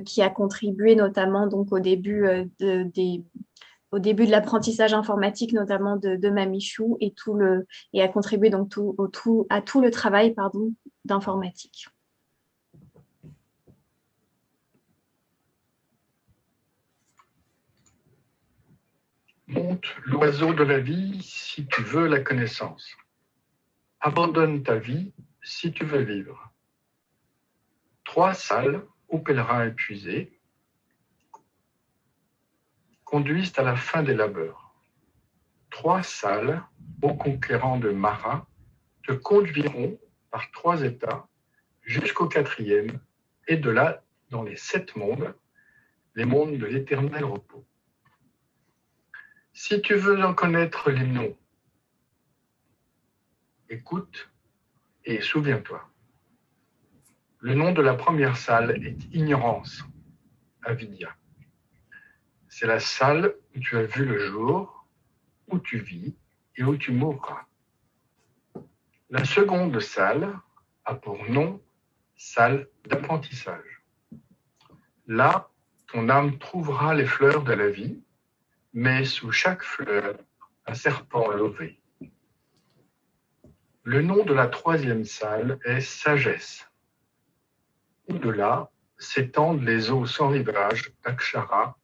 qui a contribué notamment donc, au début de l'apprentissage informatique, notamment de Mamichou, et a contribué donc, à tout le travail d'informatique. Monte l'oiseau de la vie si tu veux la connaissance. Abandonne ta vie si tu veux vivre. 3 salles aux pèlerins épuisés conduisent à la fin des labeurs. 3 salles aux conquérants de Mara te conduiront par 3 états jusqu'au 4e et de là dans les 7 mondes, les mondes de l'éternel repos. Si tu veux en connaître les noms, écoute et souviens-toi. Le nom de la première salle est ignorance, avidya. C'est la salle où tu as vu le jour, où tu vis et où tu mourras. La seconde salle a pour nom salle d'apprentissage. Là, ton âme trouvera les fleurs de la vie, mais sous chaque fleur, un serpent lové. Le nom de la 3e salle est sagesse. Au-delà s'étendent les eaux sans rivage d'Akshara,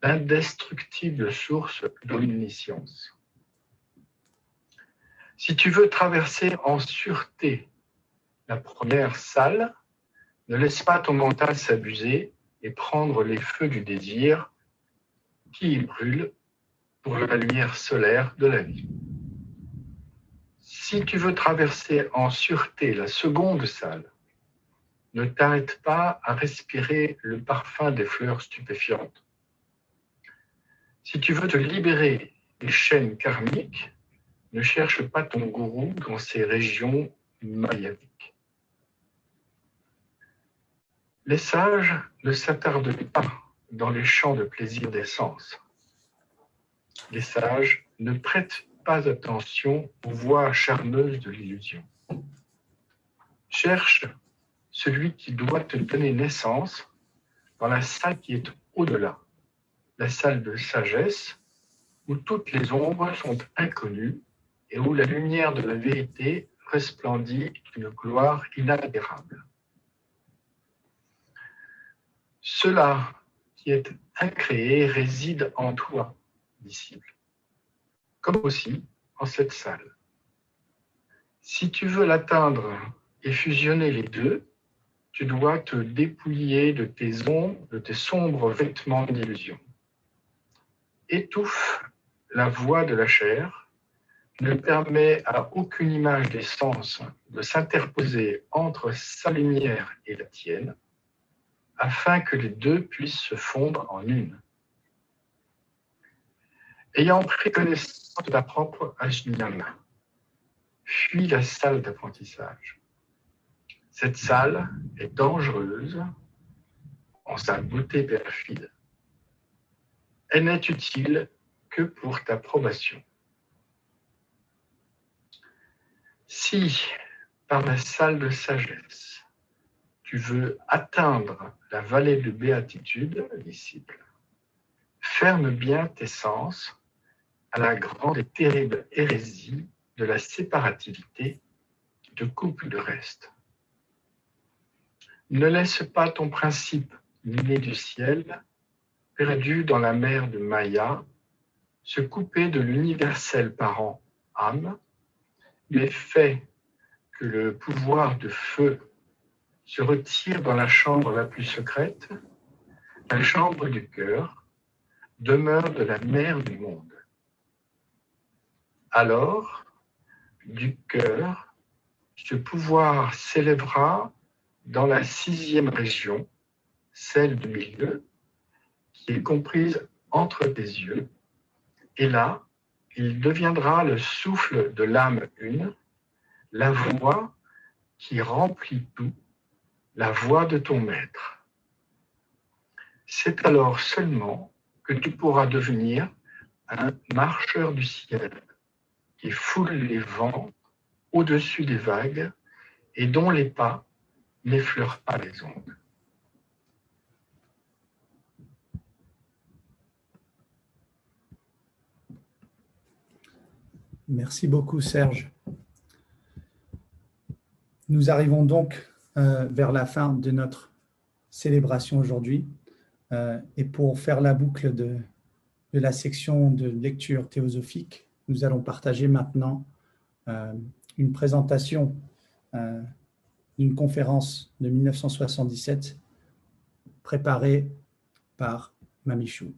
l'indestructible source d'omniscience. Si tu veux traverser en sûreté la première salle, ne laisse pas ton mental s'abuser et prendre les feux du désir qui y brûlent pour la lumière solaire de la vie. Si tu veux traverser en sûreté la seconde salle, ne t'arrête pas à respirer le parfum des fleurs stupéfiantes. Si tu veux te libérer des chaînes karmiques, ne cherche pas ton gourou dans ces régions mayaviques. Les sages ne s'attardent pas dans les champs de plaisir des sens. Les sages ne prêtent pas attention aux voies charmeuses de l'illusion. Cherche celui qui doit te donner naissance dans la salle qui est au-delà, la salle de sagesse, où toutes les ombres sont inconnues et où la lumière de la vérité resplendit d'une gloire inaltérable. Cela qui est incréé réside en toi, disciple, comme aussi en cette salle. Si tu veux l'atteindre et fusionner les deux, tu dois te dépouiller de tes sombres vêtements d'illusion. Étouffe la voix de la chair, ne permet à aucune image des sens de s'interposer entre sa lumière et la tienne, afin que les deux puissent se fondre en une. Ayant pris connaissance de ta propre ajnana, fuis la salle d'apprentissage. Cette salle est dangereuse en sa beauté perfide. Elle n'est utile que pour ta probation. Si, par la salle de sagesse, tu veux atteindre la vallée de béatitude, disciple, ferme bien tes sens à la grande et terrible hérésie de la séparativité qui te coupe du reste. Ne laisse pas ton principe né du ciel, perdu dans la mer de Maya, se couper de l'universel parent âme, mais fais que le pouvoir de feu se retire dans la chambre la plus secrète, la chambre du cœur, demeure de la mère du monde. Alors, du cœur, ce pouvoir s'élèvera dans la 6e région, celle du milieu, qui est comprise entre tes yeux, et là, il deviendra le souffle de l'âme une, la voix qui remplit tout, la voix de ton maître. C'est alors seulement que tu pourras devenir un marcheur du ciel qui foule les vents au-dessus des vagues et dont les pas n'effleurent pas les ondes. Merci beaucoup, Serge. Nous arrivons donc vers la fin de notre célébration aujourd'hui. Et pour faire la boucle de la section de lecture théosophique, nous allons partager maintenant une présentation d'une conférence de 1977 préparée par Mami Chou.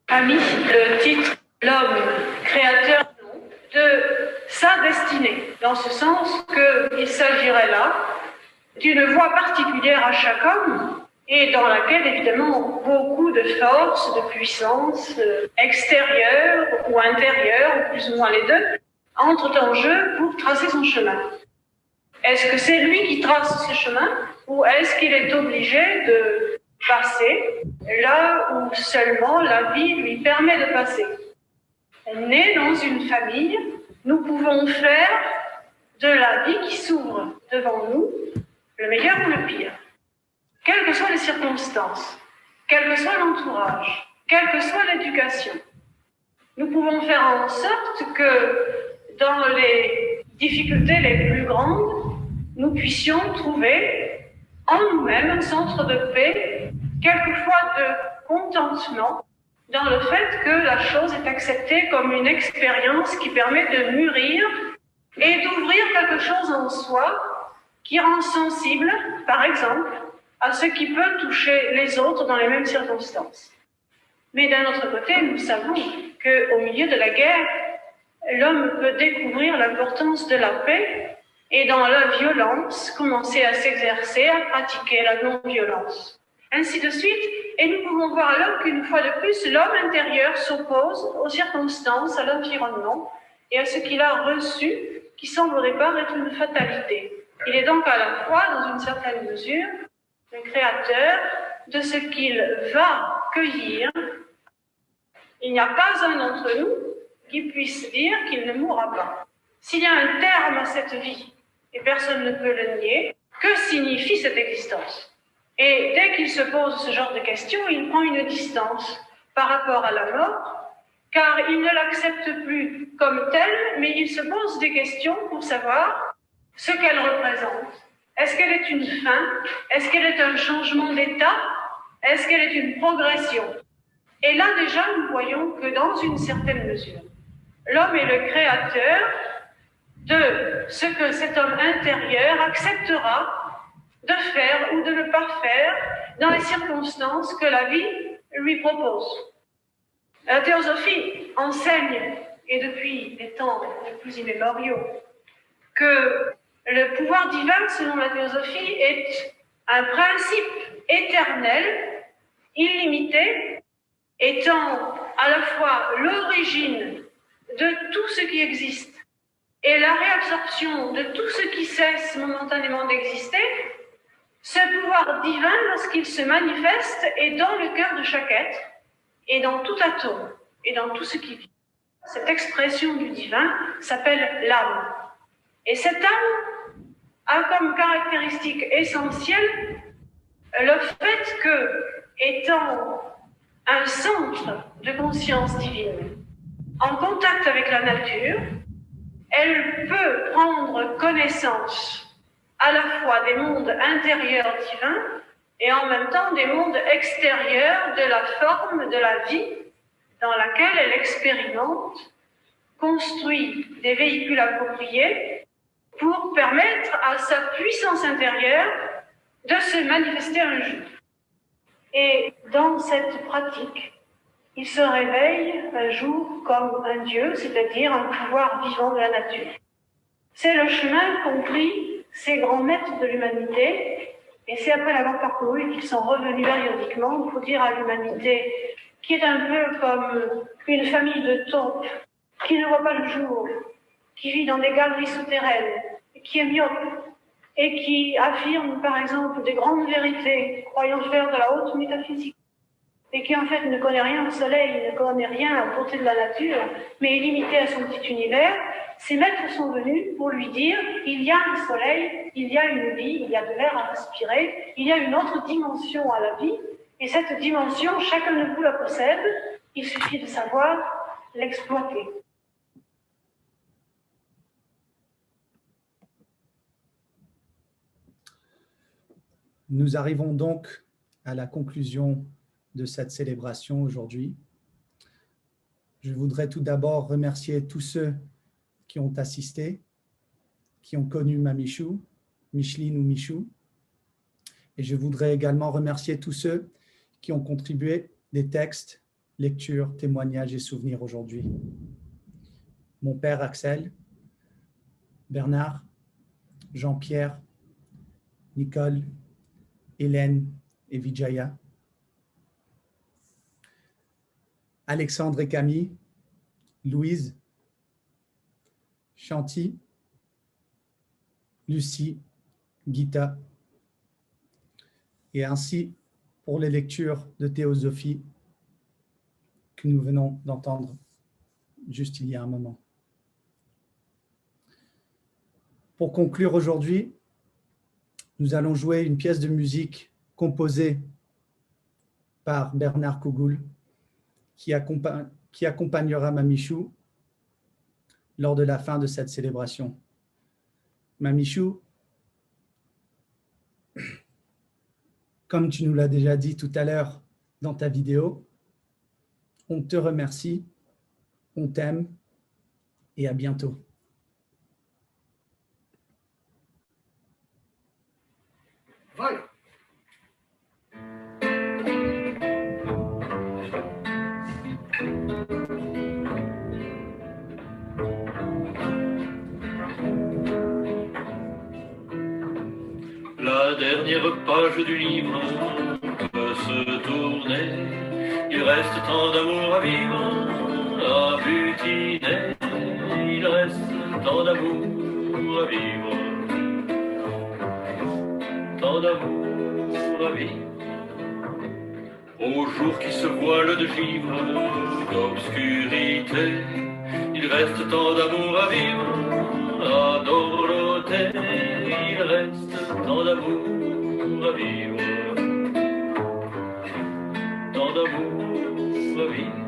A mis le titre « L'homme, créateur de sa destinée », dans ce sens qu'il s'agirait là d'une voie particulière à chaque homme et dans laquelle, évidemment, beaucoup de forces, de puissances extérieures ou intérieures, ou plus ou moins les deux, entrent en jeu pour tracer son chemin. Est-ce que c'est lui qui trace ce chemin ou est-ce qu'il est obligé de passer là où seulement la vie lui permet de passer? Né dans une famille, nous pouvons faire de la vie qui s'ouvre devant nous le meilleur ou le pire. Quelles que soient les circonstances, quel que soit l'entourage, quelle que soit l'éducation, nous pouvons faire en sorte que dans les difficultés les plus grandes, nous puissions trouver en nous-mêmes un centre de paix, quelquefois de contentement, dans le fait que la chose est acceptée comme une expérience qui permet de mûrir et d'ouvrir quelque chose en soi qui rend sensible, par exemple, à ce qui peut toucher les autres dans les mêmes circonstances. Mais d'un autre côté, nous savons qu'au milieu de la guerre, l'homme peut découvrir l'importance de la paix et dans la violence, commencer à s'exercer, à pratiquer la non-violence. Ainsi de suite, et nous pouvons voir alors qu'une fois de plus, l'homme intérieur s'oppose aux circonstances, à l'environnement et à ce qu'il a reçu, qui semble au départ être une fatalité. Il est donc à la fois, dans une certaine mesure, le créateur de ce qu'il va cueillir. Il n'y a pas un d'entre nous qui puisse dire qu'il ne mourra pas. S'il y a un terme à cette vie, et personne ne peut le nier, que signifie cette existence? Et dès qu'il se pose ce genre de questions, il prend une distance par rapport à la mort, car il ne l'accepte plus comme telle, mais il se pose des questions pour savoir ce qu'elle représente. Est-ce qu'elle est une fin? Est-ce qu'elle est un changement d'état? Est-ce qu'elle est une progression? Et là déjà, nous voyons que dans une certaine mesure, l'homme est le créateur de ce que cet homme intérieur acceptera de faire ou de ne pas faire dans les circonstances que la vie lui propose. La théosophie enseigne, et depuis les temps les plus immémoriaux, que le pouvoir divin, selon la théosophie, est un principe éternel, illimité, étant à la fois l'origine de tout ce qui existe et la réabsorption de tout ce qui cesse momentanément d'exister. Ce pouvoir divin, lorsqu'il se manifeste, est dans le cœur de chaque être, et dans tout atome, et dans tout ce qui vit. Cette expression du divin s'appelle l'âme. Et cette âme a comme caractéristique essentielle le fait que, étant un centre de conscience divine, en contact avec la nature, elle peut prendre connaissance à la fois des mondes intérieurs divins et en même temps des mondes extérieurs de la forme de la vie dans laquelle elle expérimente, construit des véhicules appropriés pour permettre à sa puissance intérieure de se manifester un jour. Et dans cette pratique, il se réveille un jour comme un Dieu, c'est-à-dire un pouvoir vivant de la nature. C'est le chemin qu'ont pris ces grands maîtres de l'humanité Et c'est après l'avoir parcouru qu'ils sont revenus périodiquement pour dire à l'humanité, qui est un peu comme une famille de taupes, qui ne voit pas le jour, qui vit dans des galeries souterraines, qui est myope, et qui affirme par exemple des grandes vérités, croyant faire de la haute métaphysique, et qui en fait ne connaît rien au soleil, ne connaît rien à la beauté de la nature, mais est limité à son petit univers. Ses maîtres sont venus pour lui dire, il y a un soleil, il y a une vie, il y a de l'air à respirer, il y a une autre dimension à la vie, et cette dimension, chacun de vous la possède, il suffit de savoir l'exploiter. Nous arrivons donc à la conclusion de cette célébration aujourd'hui. Je voudrais tout d'abord remercier tous ceux qui ont assisté, qui ont connu Mamichou, Micheline ou Michou. Et je voudrais également remercier tous ceux qui ont contribué des textes, lectures, témoignages et souvenirs aujourd'hui. Mon père Axel, Bernard, Jean-Pierre, Nicole, Hélène et Vijaya, Alexandre et Camille, Louise, Chanty, Lucie, Gita, et ainsi pour les lectures de théosophie que nous venons d'entendre juste il y a un moment. Pour conclure aujourd'hui, nous allons jouer une pièce de musique composée par Bernard Kougoul qui accompagnera Mamichou lors de la fin de cette célébration. Mamichou, comme tu nous l'as déjà dit tout à l'heure dans ta vidéo, on te remercie, on t'aime et à bientôt. Voilà. La dernière page du livre peut se tourner. Il reste tant d'amour à vivre, à butiner. Il reste tant d'amour à vivre, tant d'amour à vivre. Au jour qui se voile de givre, d'obscurité, il reste tant d'amour à vivre, à Dorothée. Il reste tant d'amour à vivre, tant d'amour à vivre.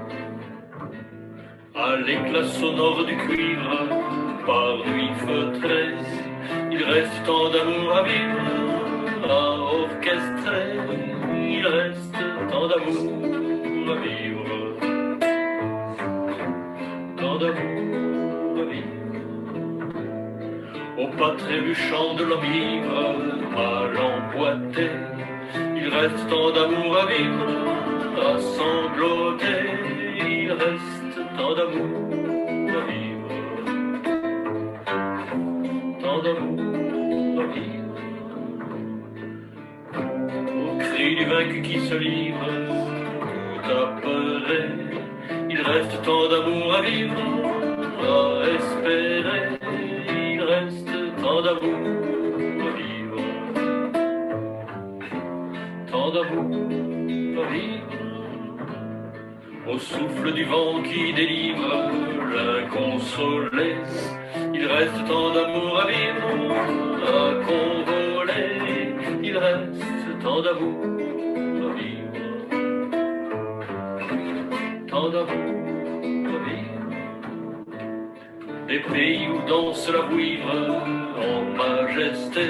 À l'éclat sonore du cuivre, par nuit feutrée, il reste tant d'amour à vivre, à orchestrer. Il reste tant d'amour à vivre, tant d'amour à vivre. Au pas trébuchant de l'homme ivre, mal emboîté, il reste tant d'amour à vivre, à sangloter. Il reste tant d'amour à vivre, tant d'amour à vivre. Au cri du vaincu qui se livre, tout apeuré, il reste tant d'amour à vivre, à espérer. Il reste tant d'amour à vivre, tant d'amour à vivre. Au souffle du vent qui délivre l'inconsolé, il reste tant d'amour à vivre, à convoler. Il reste tant d'amour à vivre, tant d'amour à vivre. Des pays où danse la vouivre en majesté,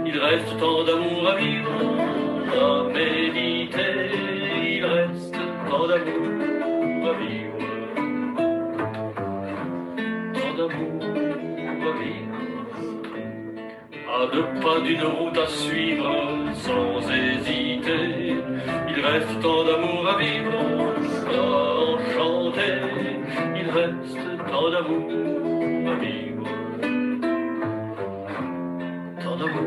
il reste tant d'amour à vivre, à méditer. Il reste tant d'amour à vivre, tant d'amour à vivre. À deux pas d'une route à suivre sans hésiter, il reste tant d'amour à vivre, à enchanter. Il reste tant d'amour à vivre, tant d'amour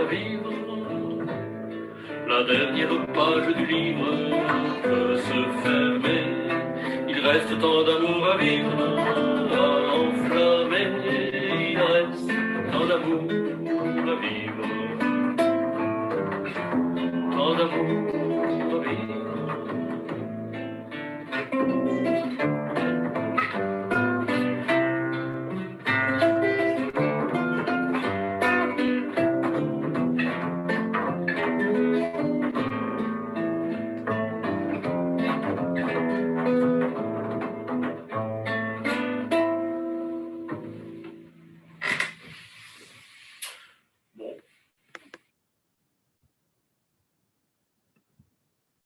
à vivre. la dernière page du livre peut se fermer. Il reste tant d'amour à vivre.